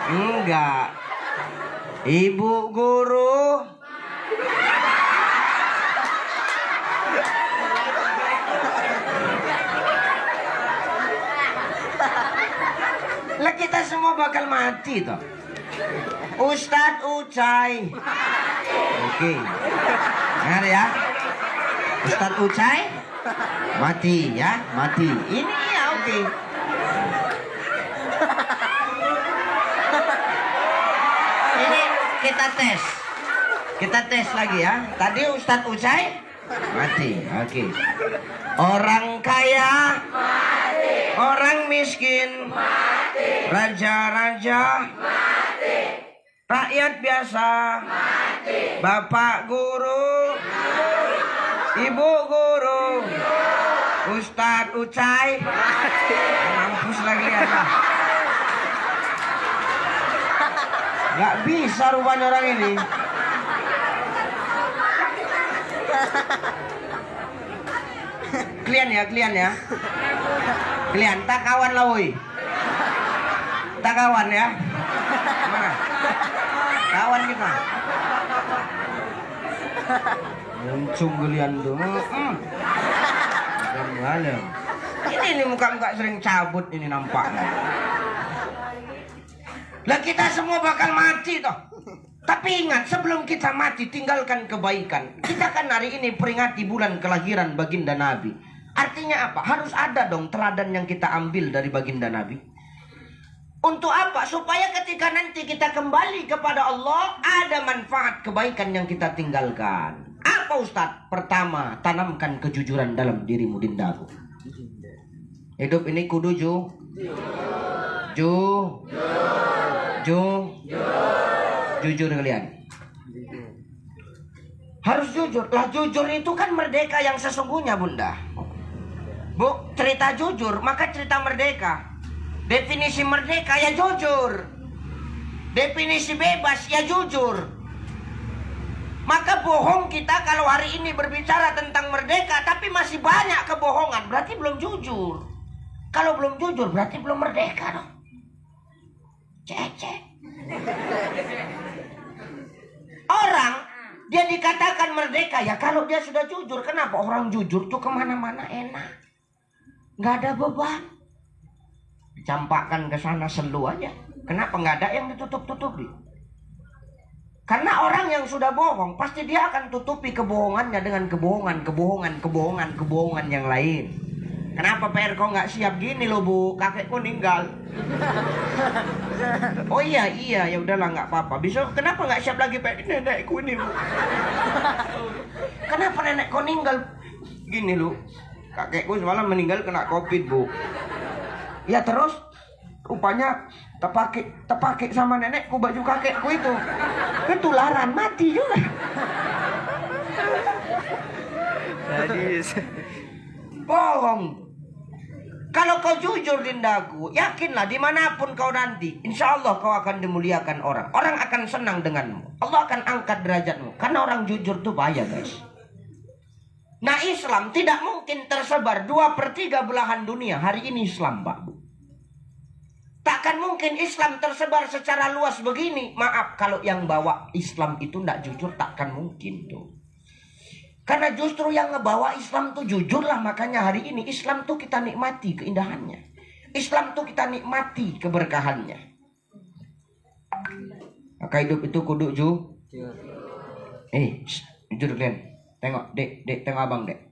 enggak. Ibu guru, lah kita semua bakal mati toh. Ustadz Ucai. Oke. Dengar ya. Ustadz Ucai mati ya, mati. Ini ya oke. Ini kita tes. Kita tes lagi ya. Tadi Ustadz Ucai mati. Oke. Orang kaya mati. Orang miskin mati. Raja-raja mati. Rakyat biasa mati. Bapak guru mati. Ibu guru mati. Ustadz Ucai mati. Mampus lagi ya. Gak bisa rupanya orang ini. Kalian ya. Kalian tak kawan lah woi. Tak kawan ya. Mana? Kawan kita. Muncung kalian tuh. Ini muka-muka sering cabut ini nampaknya. Lah kita semua bakal mati toh. Tapi ingat, sebelum kita mati tinggalkan kebaikan. Kita kan hari ini peringati bulan kelahiran baginda Nabi. Artinya apa? Harus ada dong teladan yang kita ambil dari baginda Nabi. Untuk apa? Supaya ketika nanti kita kembali kepada Allah, ada manfaat kebaikan yang kita tinggalkan. Apa Ustadz? Pertama, tanamkan kejujuran dalam dirimu dindaku. Hidup ini kudu jujur kalian. Harus jujur. Lah jujur itu kan merdeka yang sesungguhnya bunda. Bu, cerita jujur maka cerita merdeka. Definisi merdeka ya jujur. Definisi bebas ya jujur. Maka bohong kita kalau hari ini berbicara tentang merdeka tapi masih banyak kebohongan, berarti belum jujur. Kalau belum jujur berarti belum merdeka dong. Cek. Orang dia dikatakan merdeka ya kalau dia sudah jujur. Kenapa? Orang jujur tuh kemana-mana enak, nggak ada beban. Dicampakkan ke sana selu aja. Kenapa nggak ada yang ditutup-tutupi? Karena orang yang sudah bohong pasti dia akan tutupi kebohongannya dengan kebohongan yang lain. Kenapa PR kau nggak siap gini loh bu? Kakekku meninggal. Oh iya ya udahlah nggak apa-apa. Besok kenapa nggak siap lagi PR? Nenekku ini bu. Kenapa nenekku meninggal? Gini loh. Kakekku semalam meninggal kena COVID bu. Ya terus rupanya terpakai sama nenekku baju kakekku itu. Ketularan mati juga. Jadi Bohong. Kalau kau jujur dindaku, yakinlah dimanapun kau nanti, insya Allah kau akan dimuliakan orang. Orang akan senang denganmu. Allah akan angkat derajatmu. Karena orang jujur tuh bahaya guys. Nah Islam tidak mungkin tersebar 2/3 belahan dunia. Hari ini Islam Pak. Takkan mungkin Islam tersebar secara luas begini. Maaf kalau yang bawa Islam itu tidak jujur, takkan mungkin tuh. Karena justru yang ngebawa Islam tuh jujurlah. Makanya hari ini Islam tuh kita nikmati keindahannya. Islam tuh kita nikmati keberkahannya. Maka hidup itu kudu jujur. Jujur kalian. Tengok dek tengok abang dek.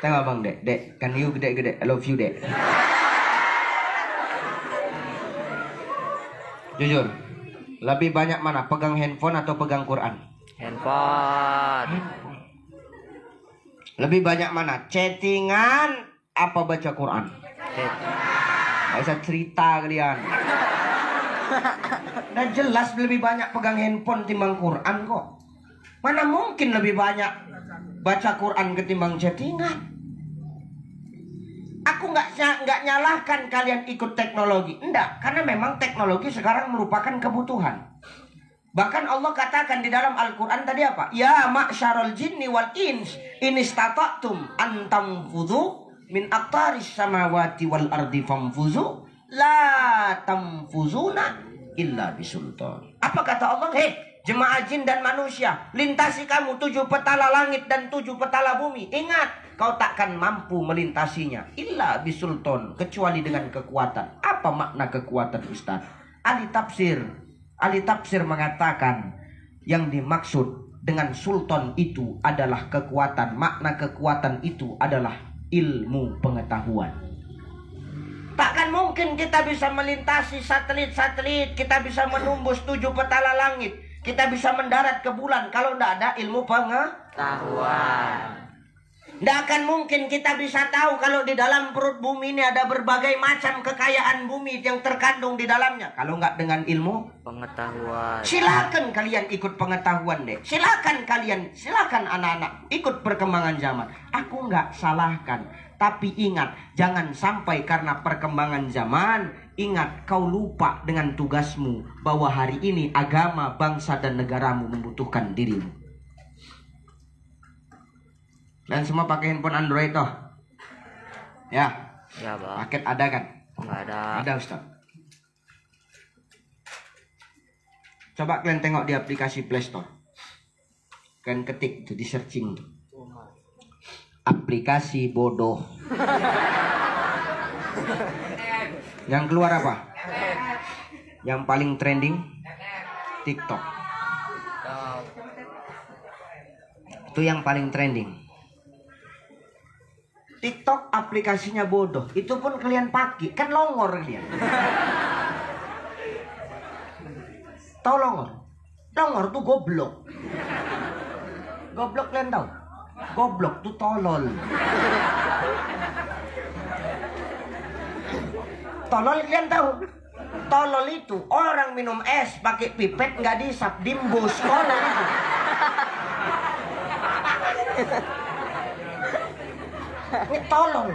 Tengok abang dek. Kan you gede. I love you dek. Jujur. Lebih banyak mana? Pegang handphone atau pegang Quran? handphone. Lebih banyak mana? Chattingan apa baca Quran? Gak bisa cerita kalian. Dan jelas lebih banyak pegang handphone timbang Quran kok. Mana mungkin lebih banyak baca Quran ketimbang chattingan? Aku nggak nyalahkan kalian ikut teknologi. Enggak, karena memang teknologi sekarang merupakan kebutuhan. Bahkan Allah katakan di dalam Al-Quran tadi apa? Ya ma'syarul jinni wal ins in istata'tum an tanfudhu min aqtaris samawati wal ardi famfuzu la tamfuzuna illa bisultan. Apa kata Allah? Jemaah jin dan manusia, lintasi kamu 7 petala langit dan 7 petala bumi. Ingat, kau takkan mampu melintasinya illa bisultan, kecuali dengan kekuatan. Apa makna kekuatan Ustaz? Ahli tafsir mengatakan yang dimaksud dengan sultan itu adalah kekuatan. Makna kekuatan itu adalah ilmu pengetahuan. Takkan mungkin kita bisa melintasi satelit-satelit, kita bisa menembus 7 petala langit, kita bisa mendarat ke bulan kalau tidak ada ilmu pengetahuan. Tidak akan mungkin kita bisa tahu kalau di dalam perut bumi ini ada berbagai macam kekayaan bumi yang terkandung di dalamnya. Kalau nggak dengan ilmu Pengetahuan. silakan kalian ikut pengetahuan deh. Silakan anak-anak ikut perkembangan zaman. Aku nggak salahkan. Tapi ingat, jangan sampai karena perkembangan zaman, ingat kau lupa dengan tugasmu. Bahwa hari ini agama, bangsa dan negaramu membutuhkan dirimu. Dan semua pakai handphone Android toh? Ya. Ya, Bang. Paket ada kan? Enggak ada. Ada Ustaz. Coba kalian tengok di aplikasi Play Store. Kalian ketik tuh di searching tuh. Aplikasi bodoh. Yang keluar apa? Yang paling trending TikTok. Itu yang paling trending. TikTok aplikasinya bodoh. Itu pun kalian pakai. Kan longor kalian. Tahu longor? Longor tuh goblok. Goblok kalian tahu? Goblok tuh tolol. Tolol kalian tahu? Tolol itu orang minum es pakai pipet nggak disap, dimbus. Tolol itu. Ini tolong.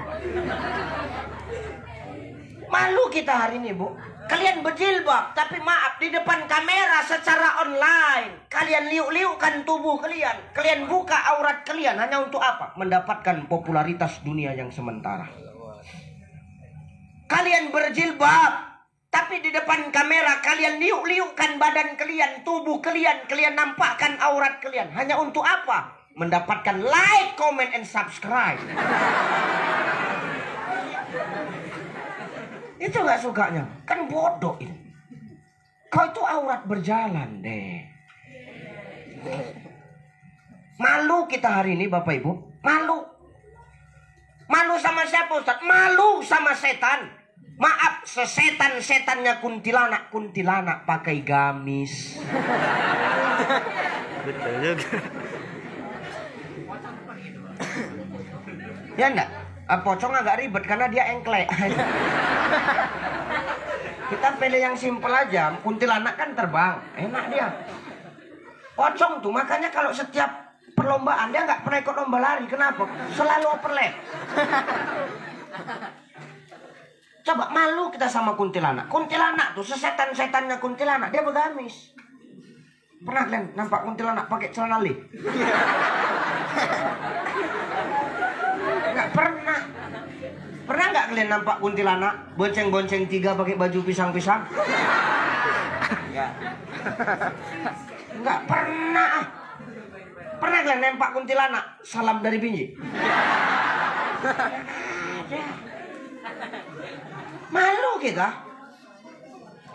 Malu kita hari ini bu. Kalian berjilbab, tapi maaf di depan kamera secara online kalian liuk-liukkan tubuh kalian. Kalian buka aurat kalian hanya untuk apa? Mendapatkan popularitas dunia yang sementara. Kalian berjilbab, Tapi di depan kamera kalian liuk-liukkan badan kalian, tubuh kalian, kalian nampakkan aurat kalian. Hanya untuk apa? Mendapatkan like, comment, and subscribe. Itu gak sukanya. Kan bodoh ini. Kau itu aurat berjalan deh. Malu kita hari ini Bapak Ibu. Malu. Malu sama siapa Ustaz? Malu sama setan. Maaf, sesetan-setannya kuntilanak pakai gamis. Betul juga. Ya enggak? Pocong agak ribet karena dia engklek. Kita pilih yang simpel aja. Kuntilanak kan terbang, enak dia. Pocong tuh makanya kalau setiap perlombaan dia nggak pernah ikut lomba lari. Kenapa? Selalu overlap. Coba malu kita sama kuntilanak. Kuntilanak tuh sesetan-setannya kuntilanak dia bergamis. Pernah kalian nampak kuntilanak pakai celana li? Nggak pernah. Pernah nggak kalian nampak kuntilanak bonceng-bonceng 3 pakai baju pisang-pisang? Ya. Nggak pernah. Pernah kalian nampak kuntilanak salam dari biji? Malu kita.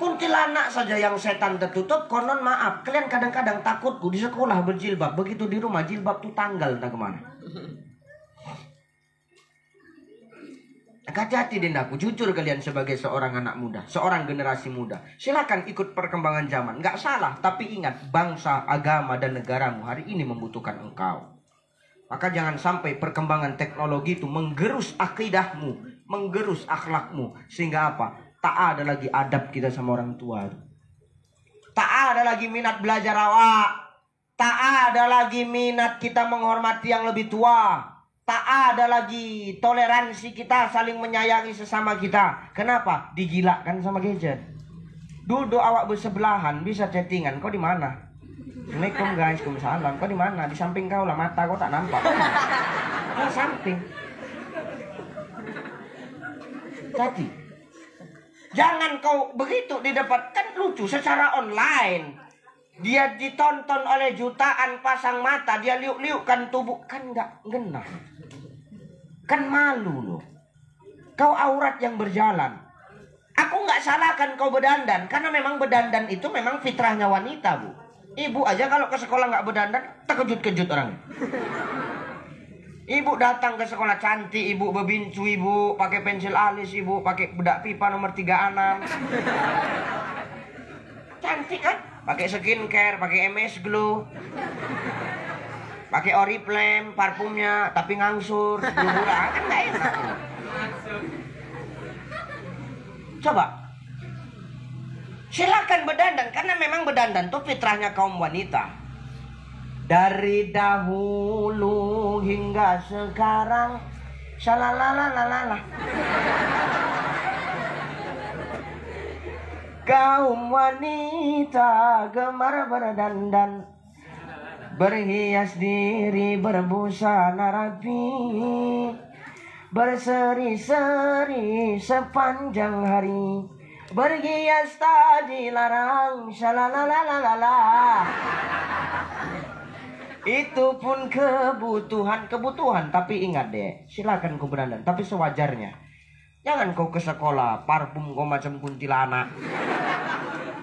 Kuntilanak saja yang setan tertutup. Konon maaf, kalian kadang-kadang takutku di sekolah berjilbab, begitu di rumah jilbab tuh tanggal entah kemana. Hati-hati dindaku, jujur kalian sebagai seorang anak muda, seorang generasi muda. Silakan ikut perkembangan zaman, nggak salah. Tapi ingat, bangsa, agama, dan negaramu hari ini membutuhkan engkau. Maka jangan sampai perkembangan teknologi itu menggerus akidahmu, menggerus akhlakmu. Sehingga apa? Tak ada lagi adab kita sama orang tua. Tak ada lagi minat belajar awak. Tak ada lagi minat kita menghormati yang lebih tua. Tak ada lagi toleransi kita saling menyayangi sesama kita. Kenapa? Digilakkan sama gadget. Duduk awak bersebelahan, bisa chattingan. Kau di mana? Assalamualaikum guys, waalaikumsalam. Kau di mana? Di samping kau lah, mata kau tak nampak. Di samping. Jadi, jangan kau begitu didapatkan lucu secara online. Dia ditonton oleh jutaan pasang mata, dia liuk-liukkan tubuh, kan nggak genah. Kan malu loh. Kau aurat yang berjalan. Aku nggak salahkan kau berdandan, karena memang berdandan itu memang fitrahnya wanita, Bu. Ibu aja kalau ke sekolah nggak berdandan, terkejut-kejut orang. Ibu datang ke sekolah cantik, ibu bebincu, ibu pakai pensil alis, ibu pakai bedak pipa nomor 36. Cantik kan? Pakai skincare, pakai MS Glow, pakai Oriflame, parfumnya, tapi ngangsur, berbulan kan nggak enak. Coba. Silakan berdandan, karena memang berdandan itu fitrahnya kaum wanita. Dari dahulu hingga sekarang, shalalalalala. Kaum wanita gemar berdandan, berhias diri berbusana rapi, berseri-seri sepanjang hari. Berhias tak dilarang, shalalalalala. Itu pun kebutuhan. Tapi ingat deh, silakan kau berdandan, tapi sewajarnya. Jangan kau ke sekolah, parfum kau macam kuntilanak.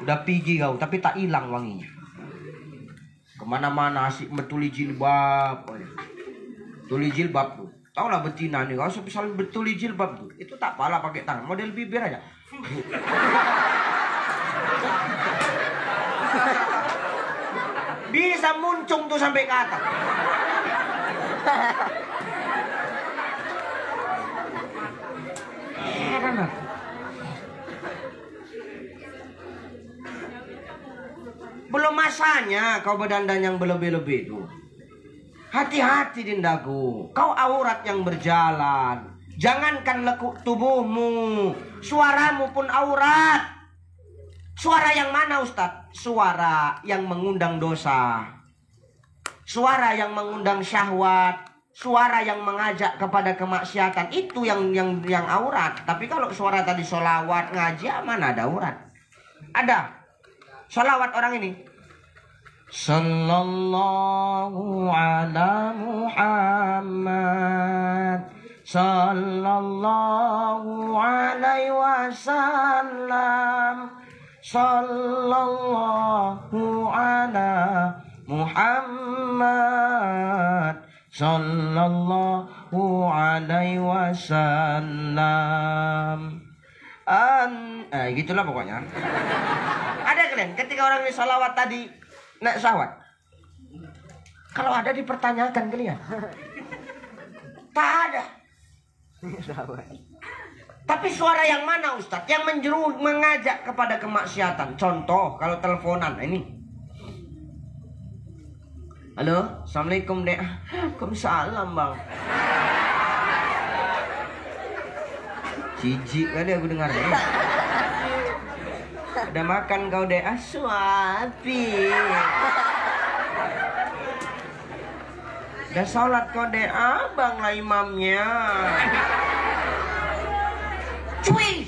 Udah pergi kau, tapi tak hilang wanginya. Kemana-mana asik betuli jilbab. Betuli jilbab tuh. Tahu lah betina nih, kau misalnya betuli jilbab tuh. Itu tak pala pakai tangan, model bibir aja. Bisa muncung tuh sampai ke atas. Heran aku. Belum masanya kau berdandan yang berlebih-lebih itu. Hati-hati dindaku. Kau aurat yang berjalan. Jangankan lekuk tubuhmu, suaramu pun aurat. Suara yang mana Ustadz? Suara yang mengundang dosa. Suara yang mengundang syahwat. suara yang mengajak kepada kemaksiatan itu yang aurat. Tapi kalau suara tadi sholawat, ngaji, mana ada aurat? Ada. Sholawat orang ini. Sallallahu ala Muhammad, sallallahu alaihi wasallam, sallallahu ala Muhammad, sallallahu alaihi wasallam. Gitulah pokoknya. Ada kalian ketika orang ini salawat tadi naik pesawat? Kalau ada dipertanyakan kalian. Tak ada. Tapi suara yang mana Ustadz? Yang menjerumus mengajak kepada kemaksiatan. Contoh kalau teleponan ini. Halo, assalamualaikum dek. Waalaikumsalam bang. Jijik kali aku dengar. Udah makan kau dek? Suapi. Udah sholat kau dek? Abang lah imamnya. Cuy.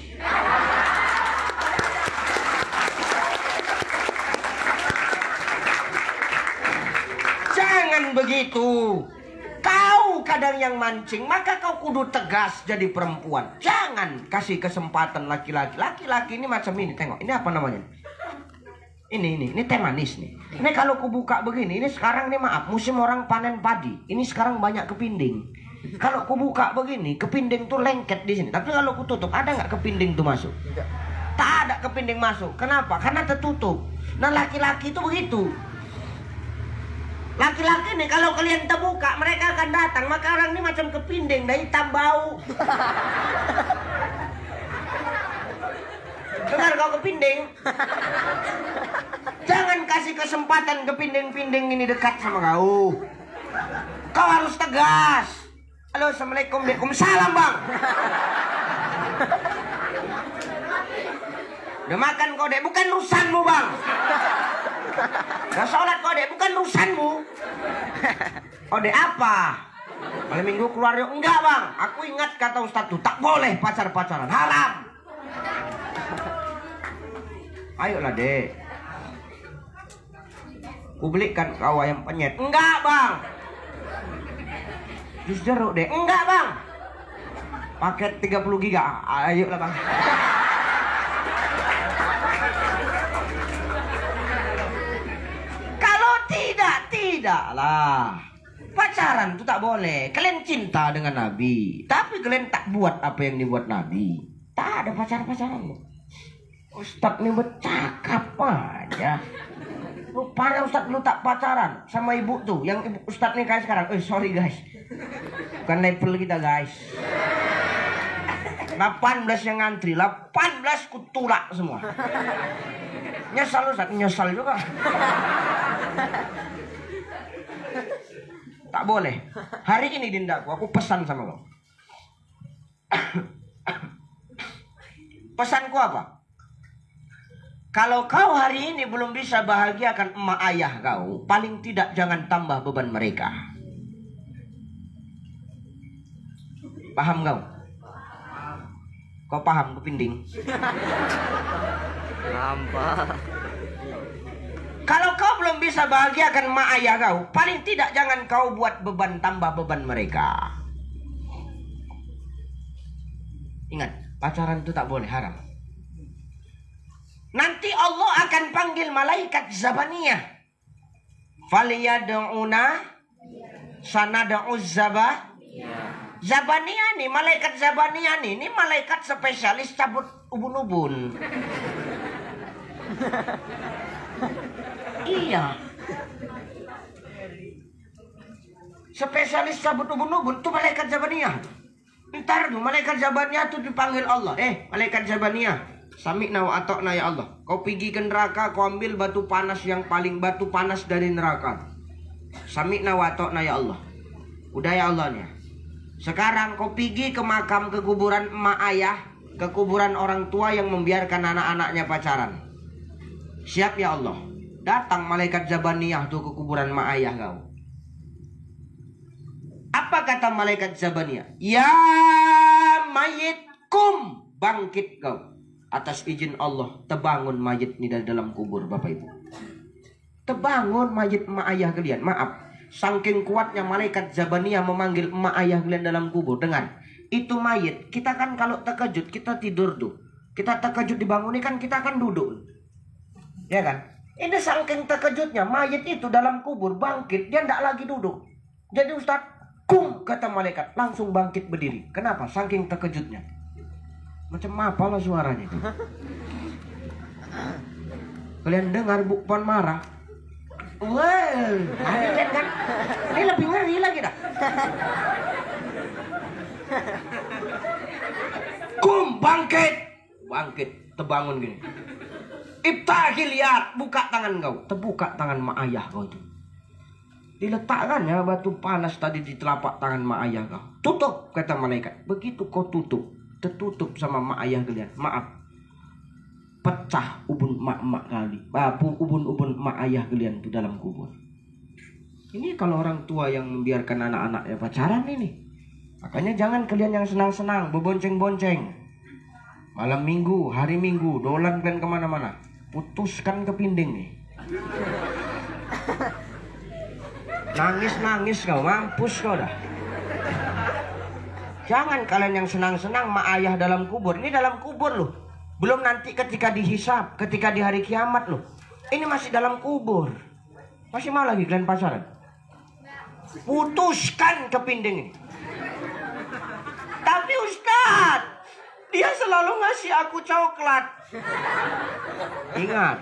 Jangan begitu. Kau kadang yang mancing, maka kau kudu tegas jadi perempuan. Jangan kasih kesempatan laki-laki. Laki-laki ini macam ini, tengok. Ini apa namanya? Ini teh manis nih. Ini kalau kubuka begini, ini sekarang nih maaf, musim orang panen padi. Ini sekarang banyak kepinding. Kalau kubuka begini, kepinding tuh lengket di sini. Tapi kalau kututup, ada nggak kepinding tuh masuk? Tak ada kepinding masuk. Kenapa? Karena tertutup. Nah laki-laki itu begitu. Laki-laki nih kalau kalian terbuka mereka akan datang. Maka orang ini macam kepinding, dah hitam bau. Dengar kau kepinding? Jangan kasih kesempatan kepinding-pinding ini dekat sama kau. Kau harus tegas. Halo, assalamualaikum, waalaikumsalam bang. Udah makan kau dek? Bukan urusanmu bang. Udah sholat kau dek? Bukan urusanmu. Oh dek apa? Malam minggu keluar yuk? Enggak bang. Aku ingat kata Ustadz tuh, tak boleh pacar-pacaran, haram. Ayolah dek. Ku belikan kau ayam penyet. Enggak bang. Jus jeruk dek. Enggak bang. Paket 30 giga. Ayolah bang. Tidaklah. Pacaran itu tak boleh. Kalian cinta dengan Nabi, tapi kalian tak buat apa yang dibuat Nabi. Tak ada pacaran-pacaran. Ustadz ini bercakap aja. Rupanya Ustadz lu tak pacaran sama ibu tuh. Yang ibu Ustadz nih kayak sekarang. Sorry guys. Bukan level kita guys. 18 yang ngantri. 18 kutulak semua. Nyesal Ustadz. Nyesal juga. Tak boleh. Hari ini dindaku, aku pesan sama lo. Pesanku apa? Kalau kau hari ini belum bisa bahagiakan emak ayah kau, paling tidak jangan tambah beban mereka. Paham kau? Kau paham kepinding? Paham pak. Kalau kau belum bisa bahagiakan mak ayah kau, paling tidak jangan kau buat beban, tambah beban mereka. Ingat, pacaran itu tak boleh, haram. Nanti Allah akan panggil malaikat Zabaniyah. Faliyad'una sanad'uz Zabaniyah nih, malaikat Zabaniyah nih, ini malaikat spesialis cabut ubun-ubun. Iya. Spesialis cabut ubun-ubun tuh malaikat Zabaniyah. Ntar tuh malaikat Zabaniyah tuh dipanggil Allah. Malaikat Zabaniyah, sami'na wa ata'na ya Allah. Kau pergi ke neraka, kau ambil batu panas yang paling batu panas dari neraka. Sami'na wa ata'na ya Allah. Udah ya Allah nih. Sekarang kau pergi ke makam, ke kuburan emak ayah, ke kuburan orang tua yang membiarkan anak-anaknya pacaran. Siap ya Allah. Datang malaikat Zabaniyah tuh ke kuburan mak ayah kau. Apa Apa kata malaikat Zabaniyah? Ya mayit kum, bangkit kau. Atas izin Allah, terbangun mayit ini dari dalam kubur, Bapak Ibu. Terbangun mayit emak ayah kalian. Maaf, saking kuatnya malaikat Zabaniyah memanggil emak ayah kalian dalam kubur. Dengar, itu mayit. Kita kan kalau terkejut, kita tidur tuh. Kita terkejut dibangunin kan, kita akan duduk. Ya kan? Ini saking terkejutnya, mayit itu dalam kubur bangkit, dia tidak lagi duduk. Jadi Ustaz, kum, kata malaikat, langsung bangkit berdiri. Kenapa? Saking terkejutnya. Macam apa lah suaranya itu? Kalian dengar Bu Puan marah? Wah, lihat kan? Ini lebih ngeri lagi dah. Kum, bangkit, bangkit, terbangun gini. Iftahil yad, buka tangan kau. Terbuka tangan mak ayah kau itu. Diletakkan ya batu panas tadi di telapak tangan mak ayah kau. Tutup, kata malaikat. Begitu kau tutup, tertutup sama mak ayah kalian. Maaf, pecah ubun mak kali. Ubun mak ayah kalian di dalam kubur. Ini kalau orang tua yang membiarkan anak-anaknya pacaran ini. Makanya jangan kalian yang senang-senang, berbonceng-bonceng. Malam minggu, hari minggu, dolan kalian kemana-mana. Putuskan kepinding nih. Nangis-nangis kau, mampus kau dah. Jangan kalian yang senang-senang mak ayah dalam kubur. Ini dalam kubur loh. Belum nanti ketika dihisab, ketika di hari kiamat loh. Ini masih dalam kubur. Masih mau lagi kalian pacaran? Putuskan kepinding ini. Tapi Ustaz, dia selalu ngasih aku coklat. Ingat,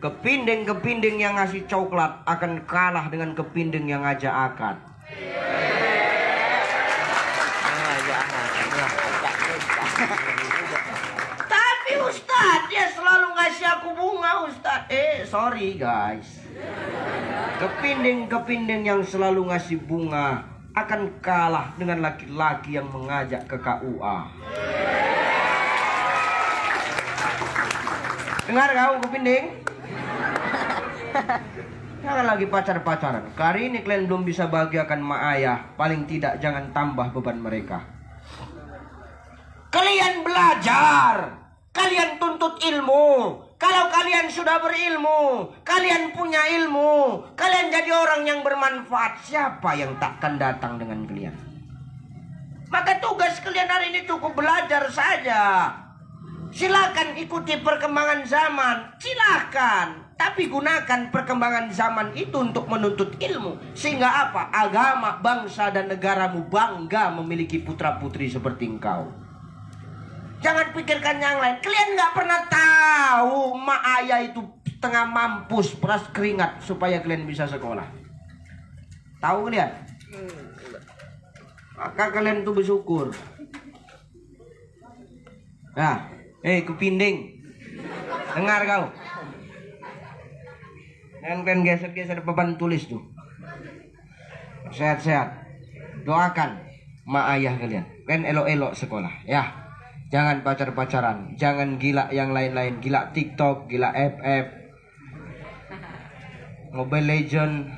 kepinding-kepinding yang ngasih coklat akan kalah dengan kepinding yang ngajak akad. Tapi Ustaz, dia selalu ngasih aku bunga Ustaz. Sorry guys. Kepinding-kepinding yang selalu ngasih bunga akan kalah dengan laki-laki yang mengajak ke KUA. Dengar kau kepinding? Jangan lagi pacar-pacaran. Kali ini kalian belum bisa bahagiakan mak ayah. Paling tidak jangan tambah beban mereka. Kalian belajar. Kalian tuntut ilmu. Kalau kalian sudah berilmu, kalian punya ilmu, kalian jadi orang yang bermanfaat, siapa yang takkan datang dengan kalian? Maka tugas kalian hari ini cukup belajar saja. Silakan ikuti perkembangan zaman, silakan. Tapi gunakan perkembangan zaman itu untuk menuntut ilmu. Sehingga apa? Agama, bangsa, dan negaramu bangga memiliki putra-putri seperti engkau. Jangan pikirkan yang lain. Kalian nggak pernah tahu mak ayah itu tengah mampus peras keringat supaya kalian bisa sekolah. Tahu kalian? Maka kalian tuh bersyukur. Nah, kupinding. Dengar kau. Jangan kalian geser-geser beban tulis tuh. Sehat-sehat. Doakan mak ayah kalian. Kalian elok-elok sekolah, ya. Jangan pacar-pacaran, jangan gila yang lain-lain, gila TikTok, gila FF, Mobile Legend,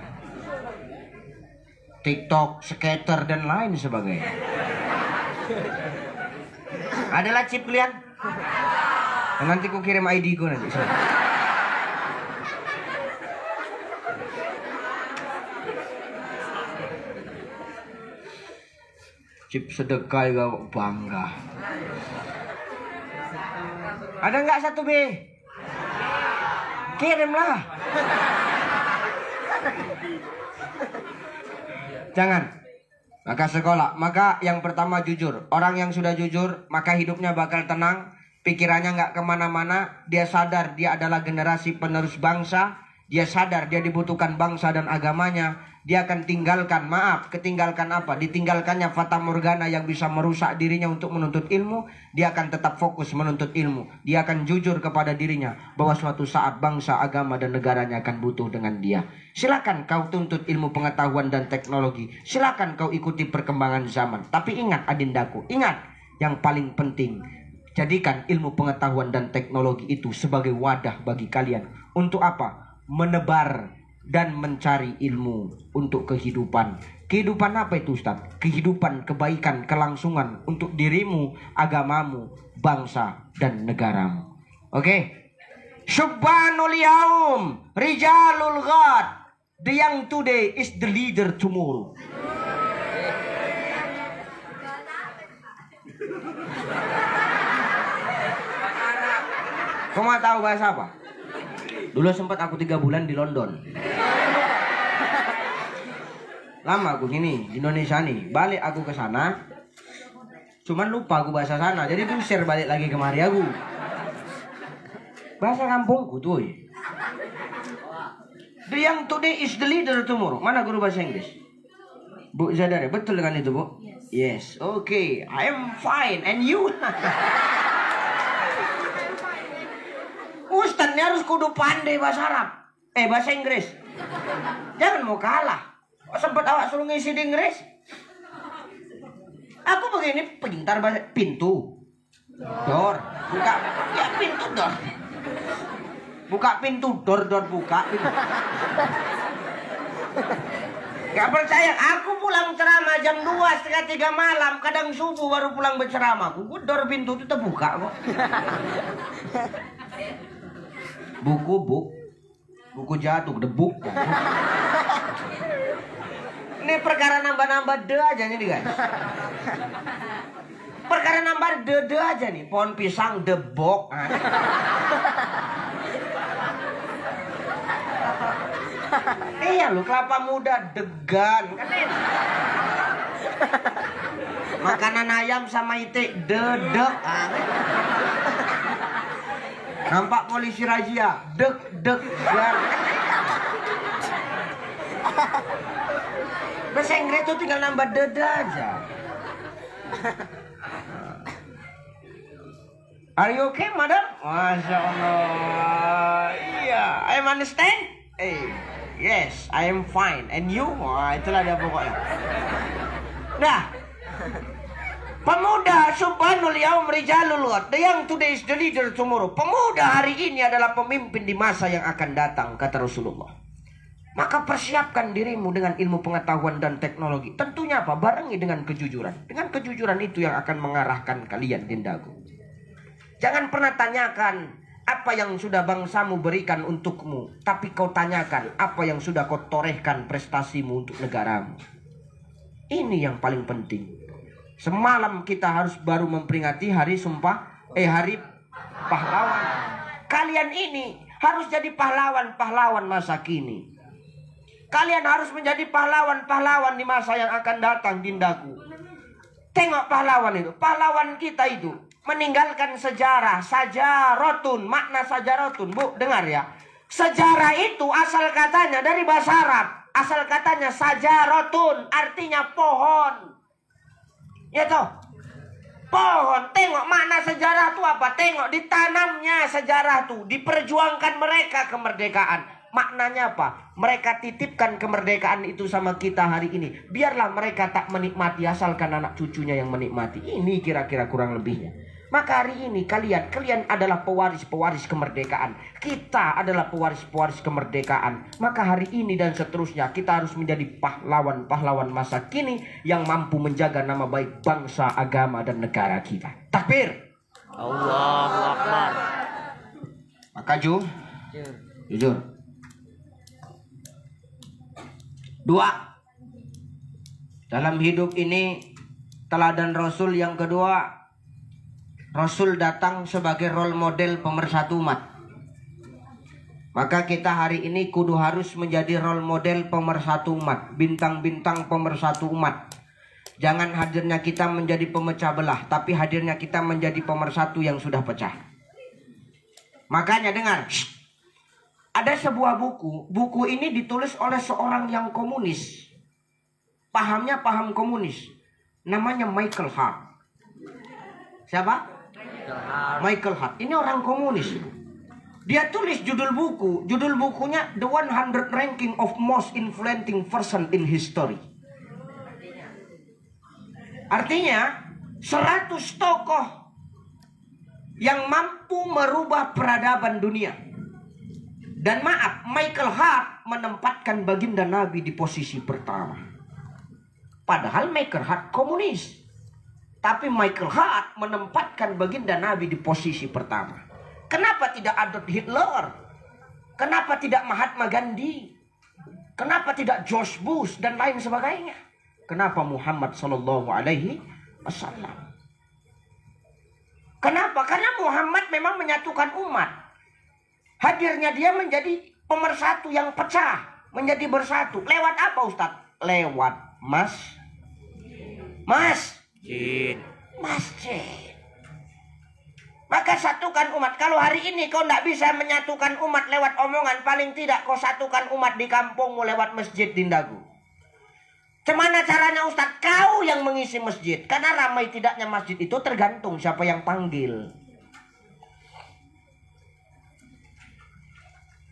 TikTok, skater dan lain sebagainya. Adalah chip kalian? Nanti ku kirim ID ku nanti. Chip sedekah gak bangga. Ada nggak 1B? Kirimlah. Jangan. Maka sekolah. Maka yang pertama jujur. Orang yang sudah jujur, maka hidupnya bakal tenang. Pikirannya nggak kemana-mana. Dia sadar dia adalah generasi penerus bangsa. Dia sadar dia dibutuhkan bangsa dan agamanya. Dia akan tinggalkan, ketinggalkan apa? Ditinggalkannya fata morgana yang bisa merusak dirinya untuk menuntut ilmu. Dia akan tetap fokus menuntut ilmu. Dia akan jujur kepada dirinya bahwa suatu saat bangsa, agama, dan negaranya akan butuh dengan dia. Silakan kau tuntut ilmu pengetahuan dan teknologi. Silakan kau ikuti perkembangan zaman. Tapi ingat adindaku, ingat yang paling penting. Jadikan ilmu pengetahuan dan teknologi itu sebagai wadah bagi kalian. Untuk apa? Menebar dan mencari ilmu untuk kehidupan. Kehidupan apa itu Ustaz? Kehidupan, kebaikan, kelangsungan untuk dirimu, agamamu, bangsa dan negaramu. Oke? Syubbanul yaum, rijalul ghad. The young today is the leader tomorrow. Kau mau tahu bahasa apa? Dulu sempat aku 3 bulan di London. Lama aku sini di Indonesia nih. Balik aku ke sana. Cuman lupa aku bahasa sana. Jadi tuh share balik lagi kemari aku. Bahasa kampungku tuh. The young today is the leader tomorrow. Mana guru bahasa Inggris? Bu Zadare, betul dengan itu, Bu? Yes. Okay, I am fine. And you? Ustadznya harus kudu pandai bahasa Arab. Bahasa Inggris. Jangan mau kalah. Sempat awak suruh ngisi di Inggris. Aku begini pintar bahasa pintu. Door. Buka. Ya pintu door. Buka pintu. Door buka. Pintu. Gak percaya. Aku pulang ceramah jam 2, setengah 3 malam. Kadang subuh baru pulang berceramah. Aku door pintu itu terbuka kok. Buku jatuh, debuk. Ini perkara nambah-nambah de aja nih guys. Perkara nambah de aja nih. Pohon pisang debok. Iya lu, kelapa muda degan kan enak. Makanan ayam sama itik dedek. Nampak polisi razia, deg-degan. Bahasa Inggris tuh tinggal nambah deda aja. Are you okay, madam? Masya Allah. Iya, I understand. Yes, I am fine. And you? Wah, itulah dia pokoknya. Nah. Pemuda subhanul yaum rijalul ghad. The young today is the leader tomorrow. Pemuda hari ini adalah pemimpin di masa yang akan datang, kata Rasulullah. Maka persiapkan dirimu dengan ilmu pengetahuan dan teknologi. Tentunya apa? Barengi dengan kejujuran. Dengan kejujuran itu yang akan mengarahkan kalian, dindaku. Jangan pernah tanyakan apa yang sudah bangsamu berikan untukmu, tapi kau tanyakan apa yang sudah kau torehkan prestasimu untuk negaramu. Ini yang paling penting. Semalam kita harus baru memperingati hari hari pahlawan. Kalian ini harus jadi pahlawan masa kini. Kalian harus menjadi pahlawan di masa yang akan datang, dindaku. Tengok pahlawan itu. Pahlawan kita itu meninggalkan sejarah. Sajarotun. Makna sajarotun. Bu, dengar ya. Sejarah itu asal katanya dari bahasa Arab. Asal katanya sajarotun. Artinya pohon. Ya toh, pohon. Tengok makna sejarah itu apa? Tengok ditanamnya sejarah tuh, diperjuangkan mereka kemerdekaan. Maknanya apa? Mereka titipkan kemerdekaan itu sama kita hari ini. Biarlah mereka tak menikmati, asalkan anak cucunya yang menikmati. Ini kira-kira kurang lebihnya. Maka hari ini kalian adalah pewaris-pewaris kemerdekaan. Kita adalah pewaris-pewaris kemerdekaan. Maka hari ini dan seterusnya kita harus menjadi pahlawan-pahlawan masa kini yang mampu menjaga nama baik bangsa, agama, dan negara kita. Takbir. Allahu Akbar. Maka jujur. 2. Dalam hidup ini teladan Rasul yang kedua. Rasul datang sebagai role model pemersatu umat. Maka kita hari ini kudu harus menjadi role model pemersatu umat. Bintang-bintang pemersatu umat. Jangan hadirnya kita menjadi pemecah belah, tapi hadirnya kita menjadi pemersatu yang sudah pecah. Makanya dengar. Ada sebuah buku. Buku ini ditulis oleh seorang yang komunis. Pahamnya paham komunis. Namanya Michael Hart. Siapa? Michael Hart. Ini orang komunis. Dia tulis judul buku. Judul bukunya The 100 Ranking of Most Influential Person in History. Artinya 100 tokoh yang mampu merubah peradaban dunia. Dan maaf, Michael Hart menempatkan baginda Nabi di posisi pertama. Padahal Michael Hart komunis. Tapi Michael Hart menempatkan baginda Nabi di posisi pertama. Kenapa tidak Adolf Hitler? Kenapa tidak Mahatma Gandhi? Kenapa tidak George Bush dan lain sebagainya? Kenapa Muhammad Sallallahu Alaihi Wasallam? Kenapa? Karena Muhammad memang menyatukan umat. Hadirnya dia menjadi pemersatu yang pecah, menjadi bersatu. Lewat apa Ustadz? Lewat masjid. Maka satukan umat. Kalau hari ini kau tidak bisa menyatukan umat lewat omongan, paling tidak kau satukan umat di kampungmu lewat masjid, Dindagu. Gimana caranya Ustadz? Kau yang mengisi masjid. Karena ramai tidaknya masjid itu tergantung siapa yang panggil.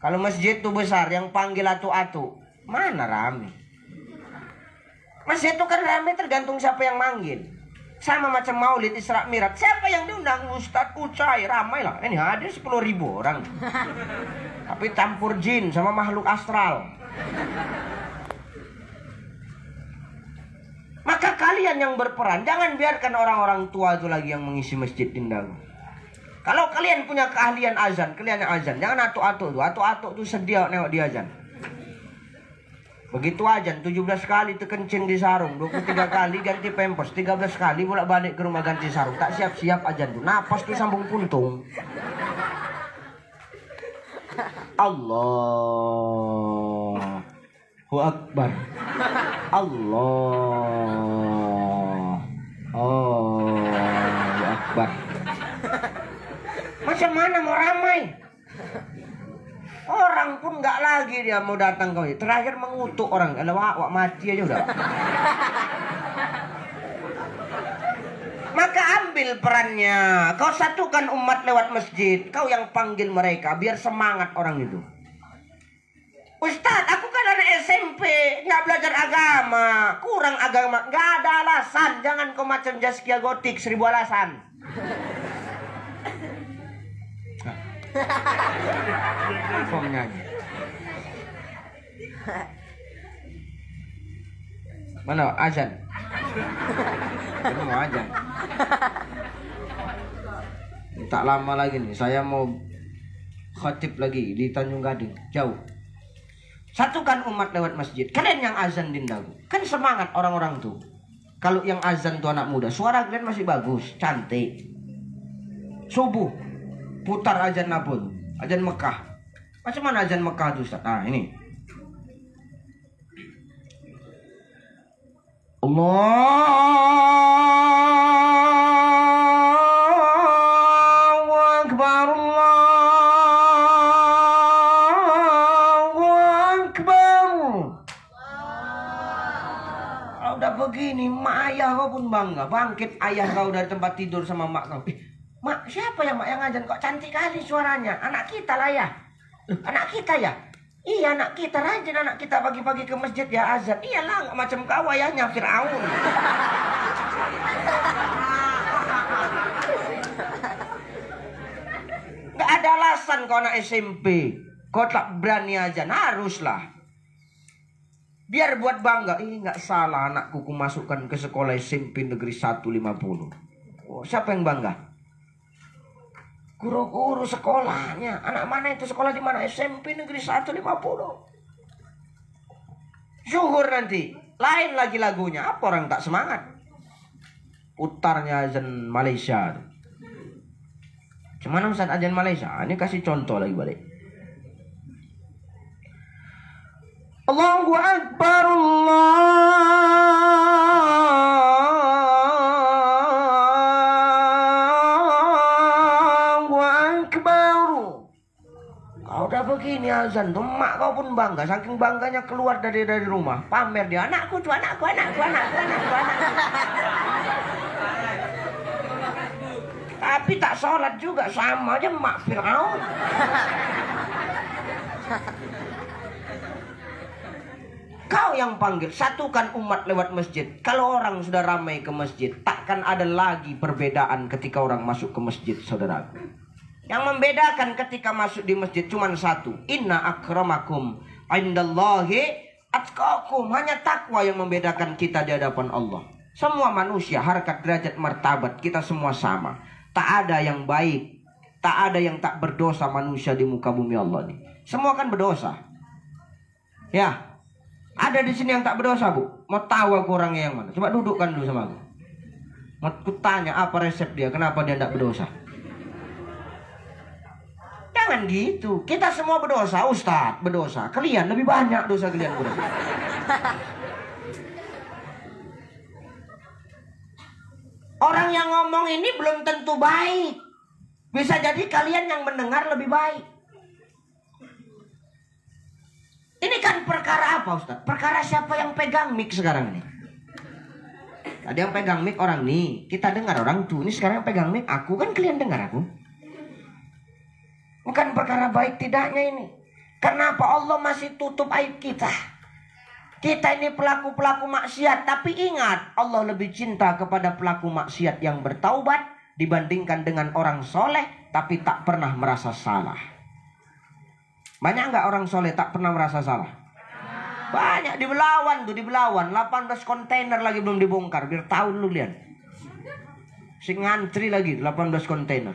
Kalau masjid itu besar, yang panggil atu-atu, mana ramai? Masjid itu kan ramai tergantung siapa yang manggil. Sama macam Maulid Isra Mi'raj. Siapa yang diundang? Ustadz Ucai, ramai lah. Ini hadir 10.000 orang. Tapi campur jin sama makhluk astral. Maka kalian yang berperan, jangan biarkan orang-orang tua itu lagi yang mengisi masjid, Dindagu. Kalau kalian punya keahlian azan, kalian yang azan, jangan atu-atu itu. Atu-atu itu sedia nengok di azan. Begitu azan, 17 kali terkencing di sarung, 23 kali ganti pampers, 13 kali bolak balik ke rumah ganti sarung. Tak siap-siap azan tuh. Napas tuh sambung puntung. Allahu Akbar. Allahu Akbar. Macam mana mau ramai? Orang pun nggak lagi dia mau datang kau. Terakhir mengutuk orang. Kalau wak mati aja udah. Maka ambil perannya. Kau satukan umat lewat masjid. Kau yang panggil mereka biar semangat orang itu. Ustadz, aku kan anak SMP, nggak belajar agama, kurang agama, nggak ada alasan. Jangan kau macam Zaskia Gotik, 1000 alasan. Mana azan? Ini mau azan. Tak lama lagi nih, saya mau khatib lagi di Tanjung Gading, jauh. Satukan umat lewat masjid. Kalian yang azan, Dindagu, kan semangat orang-orang tuh. Kalau yang azan tuh anak muda, suara kalian masih bagus, cantik. Subuh putar azan Nabun, azan Mekah. Macam mana azan Mekah tuh Ustaz? Nah ini. Allahu Akbar, Allahu Akbar. Kalau udah begini, mak ayah kau pun bangga. Bangkit ayah kau dari tempat tidur sama mak kau. Mak, siapa ya mak yang ngajan? Kok cantik kali suaranya. Anak kita lah ya. Anak kita ya. Iya, anak kita rajin. Anak kita pagi-pagi ke masjid ya azan. Iyalah, nggak macam kau ayahnya Fir'aun. Nggak ada alasan kau anak SMP. Kau tak berani azan. Haruslah. Biar buat bangga. Nggak salah anakku ku masukkan ke sekolah SMP Negeri 150. Oh, siapa yang bangga? Guru-guru sekolahnya. Anak mana itu sekolah di mana? SMP Negeri 150. Zuhur nanti lain lagi lagunya. Apa orang tak semangat? Putarnya azan Malaysia. Cuman Ustaz azan Malaysia? Ini kasih contoh lagi balik. Allahu Akbar, udah begini azan tuh, mak kau pun bangga. Saking bangganya keluar dari rumah, pamer dia, anakku tuh, anakku. Tapi tak sholat juga, sama aja mak Fir'aun. Kau yang panggil, satukan umat lewat masjid. Kalau orang sudah ramai ke masjid, takkan ada lagi perbedaan ketika orang masuk ke masjid, saudaraku. Yang membedakan ketika masuk di masjid cuma satu. Inna akramakum indallahi atqakum. Hanya takwa yang membedakan kita di hadapan Allah. Semua manusia, harkat, derajat, martabat, kita semua sama. Tak ada yang baik, tak ada yang tak berdosa manusia di muka bumi Allah ini. Semua kan berdosa. Ya, ada di sini yang tak berdosa, Bu. Mau tahu aku orangnya yang mana? Coba dudukkan dulu sama aku. Mau tanya apa resep dia, kenapa dia tak berdosa? Jangan gitu. Kita semua berdosa, Ustadz berdosa. Kalian lebih banyak dosa kalian berdosa. Orang yang ngomong ini belum tentu baik. Bisa jadi kalian yang mendengar lebih baik. Ini kan perkara apa, Ustadz? Perkara siapa yang pegang mic sekarang ini? Ada yang pegang mic orang nih. Kita dengar orang tuh. Ini sekarang yang pegang mic aku, kan kalian dengar aku. Bukan perkara baik tidaknya ini. Kenapa Allah masih tutup aib kita? Kita ini pelaku-pelaku maksiat. Tapi ingat, Allah lebih cinta kepada pelaku maksiat yang bertaubat dibandingkan dengan orang soleh tapi tak pernah merasa salah. Banyak nggak orang soleh tak pernah merasa salah? Banyak. Di Belawan tuh, di Belawan 18 kontainer lagi belum dibongkar. Biar tahu dulu lihat. Si ngantri lagi 18 kontainer.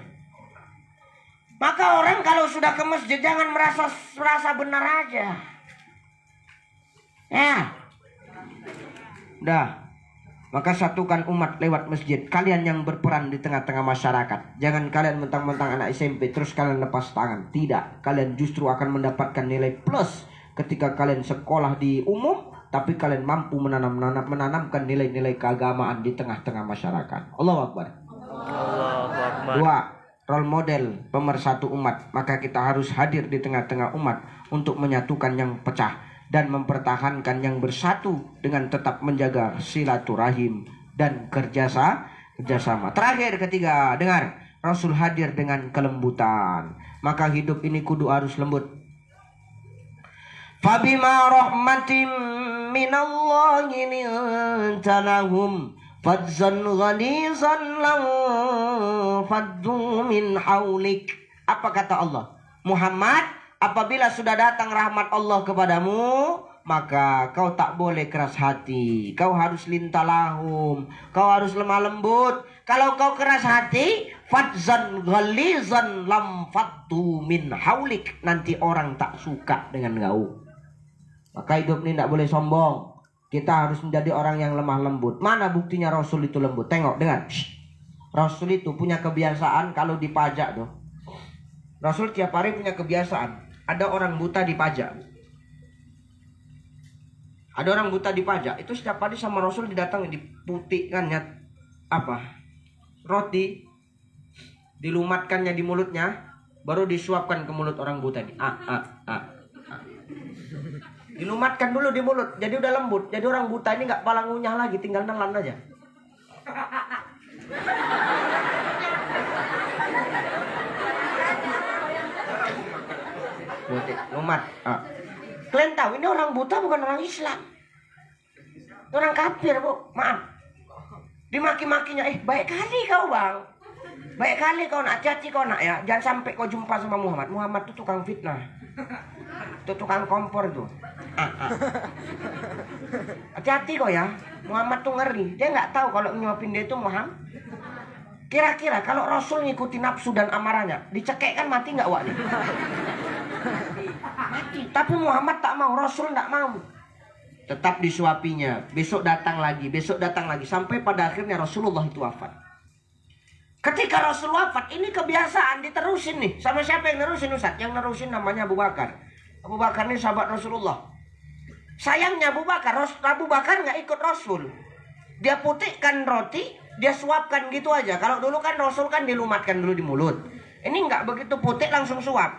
Maka orang kalau sudah ke masjid jangan merasa benar aja. Ya. Udah. Maka satukan umat lewat masjid. Kalian yang berperan di tengah-tengah masyarakat. Jangan kalian mentang-mentang anak SMP terus kalian lepas tangan. Tidak. Kalian justru akan mendapatkan nilai plus ketika kalian sekolah di umum. Tapi kalian mampu menanamkan nilai-nilai keagamaan di tengah-tengah masyarakat. Allahu Akbar. Allahu Akbar. 2. Role model pemersatu umat. Maka kita harus hadir di tengah-tengah umat untuk menyatukan yang pecah dan mempertahankan yang bersatu dengan tetap menjaga silaturahim dan kerjasama. Terakhir, ketiga, dengar, Rasul hadir dengan kelembutan. Maka hidup ini kudu harus lembut. Fabima rahmatim minallahi linta lahum fadzan ghalizan lau faddu min haulik. Apa kata Allah? Muhammad, apabila sudah datang rahmat Allah kepadamu, maka kau tak boleh keras hati. Kau harus lintalahum. Kau harus lemah lembut. Kalau kau keras hati, fadzan ghalizan lam faddu min haulik. Nanti orang tak suka dengan kau. Maka hidup ini tak boleh sombong. Kita harus menjadi orang yang lemah lembut. Mana buktinya Rasul itu lembut? Tengok, dengar. Rasul itu punya kebiasaan kalau dipajak tuh. Rasul tiap hari punya kebiasaan. Ada orang buta dipajak. Ada orang buta dipajak. Itu setiap hari sama Rasul didatangi, diputihkannya roti, dilumatkannya di mulutnya, baru disuapkan ke mulut orang buta ini. Dilumatkan dulu di mulut, jadi udah lembut. Jadi orang buta ini nggak pala ngunyah lagi, tinggal nelan aja. Lumat. Kalian tahu ini orang buta bukan orang Islam. Orang kafir, Bu. Maaf. Dimaki-makinya, baik kali kau, Bang. Baik kali kau nak, hati kau nak ya. Jangan sampai kau jumpa sama Muhammad. Muhammad itu tukang fitnah. Itu tukang kompor tuh. Hati-hati kau ya. Muhammad tuh ngeri. Dia nggak tahu kalau nyuapin dia itu Muhammad. Kira-kira kalau Rasul ngikuti nafsu dan amarahnya, dicekek kan mati nggak Wak? Mati. Tapi Muhammad tak mau, Rasul nggak mau. Tetap disuapinya. Besok datang lagi, sampai pada akhirnya Rasulullah itu wafat. Ketika Rasul wafat, ini kebiasaan diterusin nih. Sama siapa yang nerusin, Ustaz? Yang nerusin namanya Abu Bakar. Abu Bakar ini sahabat Rasulullah. Sayangnya Abu Bakar nggak ikut Rasul. Dia putihkan roti, dia suapkan gitu aja. Kalau dulu kan Rasul kan dilumatkan dulu di mulut. Ini nggak begitu putih langsung suap.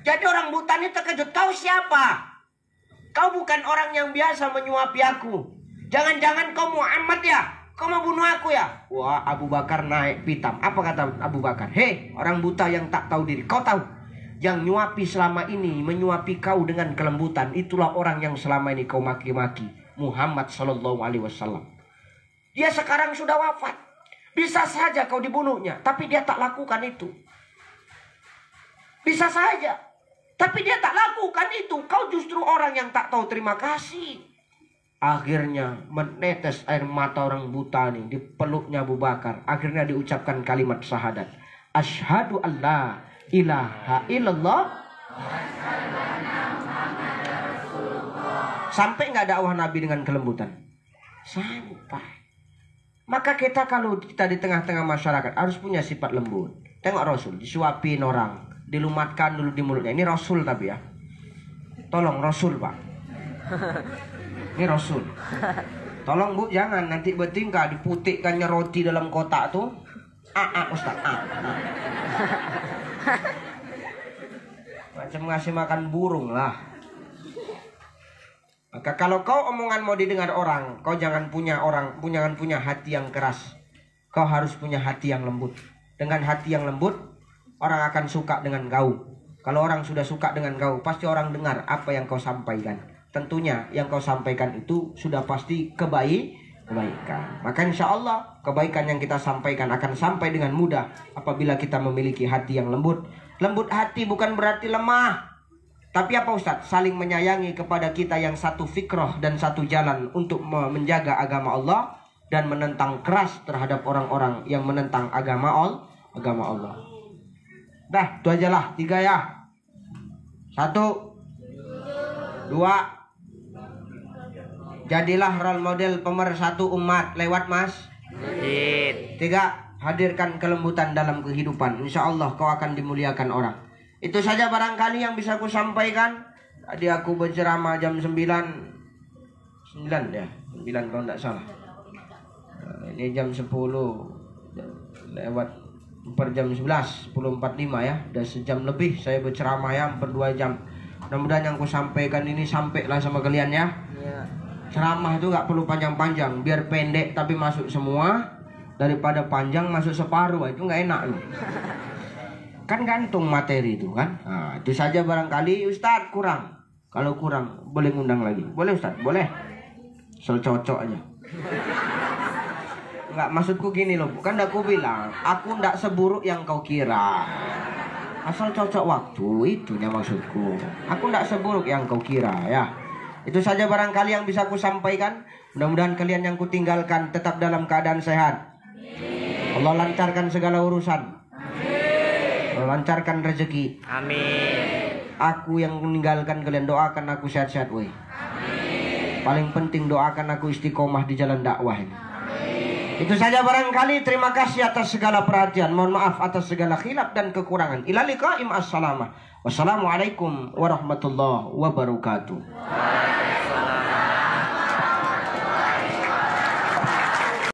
Jadi orang buta ini terkejut. Kau siapa? Kau bukan orang yang biasa menyuapi aku. Jangan-jangan kau Muhammad ya? Kau mau bunuh aku ya? Wah, Abu Bakar naik pitam. Apa kata Abu Bakar? Hei, orang buta yang tak tahu diri. Kau tahu? Yang nyuapi selama ini, menyuapi kau dengan kelembutan, itulah orang yang selama ini kau maki-maki. Muhammad Sallallahu Alaihi Wasallam. Dia sekarang sudah wafat. Bisa saja kau dibunuhnya, tapi dia tak lakukan itu. Bisa saja, tapi dia tak lakukan itu. Kau justru orang yang tak tahu terima kasih. Akhirnya menetes air mata orang buta nih di peluknya Abu Bakar. Akhirnya diucapkan kalimat syahadat. Asyhadu an la ilaha illallah. Sampai nggak dakwah Nabi dengan kelembutan? Sampai. Maka kita kalau kita di tengah-tengah masyarakat harus punya sifat lembut. Tengok Rasul disuapin orang, dilumatkan dulu di mulutnya. Ini Rasul tapi ya. Tolong Rasul Pak. Ini Rasul. Tolong Bu, jangan nanti bertingkah diputikkannya roti dalam kotak tuh. Ustaz. Macam ngasih makan burung lah. Maka kalau kau omongan mau didengar orang, kau jangan punya hati yang keras. Kau harus punya hati yang lembut. Dengan hati yang lembut, orang akan suka dengan kau. Kalau orang sudah suka dengan kau, pasti orang dengar apa yang kau sampaikan. Tentunya yang kau sampaikan itu sudah pasti kebaikan. Maka insya Allah kebaikan yang kita sampaikan akan sampai dengan mudah apabila kita memiliki hati yang lembut. Lembut hati bukan berarti lemah. Tapi apa Ustaz? Saling menyayangi kepada kita yang satu fikrah dan satu jalan untuk menjaga agama Allah dan menentang keras terhadap orang-orang yang menentang agama Allah. Dah, itu aja lah. 3 ya. 1, 2. Jadilah role model pemersatu umat lewat masjid. 3. Hadirkan kelembutan dalam kehidupan. Insya Allah kau akan dimuliakan orang. Itu saja barangkali yang bisa aku sampaikan. Tadi aku berceramah jam 9 ya. 9 kalau tidak salah. Ini jam 10 lewat per jam 11, 10.45 ya. Udah sejam lebih saya berceramah ya, per 2 jam. Mudah-mudahan yang aku sampaikan ini sampailah sama kalian ya. Ceramah itu gak perlu panjang-panjang, biar pendek tapi masuk semua, daripada panjang masuk separuh. Itu gak enak loh. Kan gantung materi itu kan. Nah, itu saja barangkali Ustadz kurang. Kalau kurang boleh ngundang lagi. Boleh Ustadz? Boleh. Asal cocok aja. Enggak, maksudku gini loh. Bukan aku bilang aku ndak seburuk yang kau kira. Asal cocok waktu, itunya maksudku. Aku ndak seburuk yang kau kira ya. Itu saja barangkali yang bisa aku sampaikan. Mudah-mudahan kalian yang kutinggalkan tetap dalam keadaan sehat. Allah lancarkan segala urusan. Allah lancarkan rezeki. Amin. Aku yang meninggalkan kalian, doakan aku sehat-sehat weh. Paling penting doakan aku istiqomah di jalan dakwah ini. Itu saja barangkali. Terima kasih atas segala perhatian. Mohon maaf atas segala khilaf dan kekurangan. Ila liqa'im assalamah. Wassalamualaikum warahmatullahi wabarakatuh.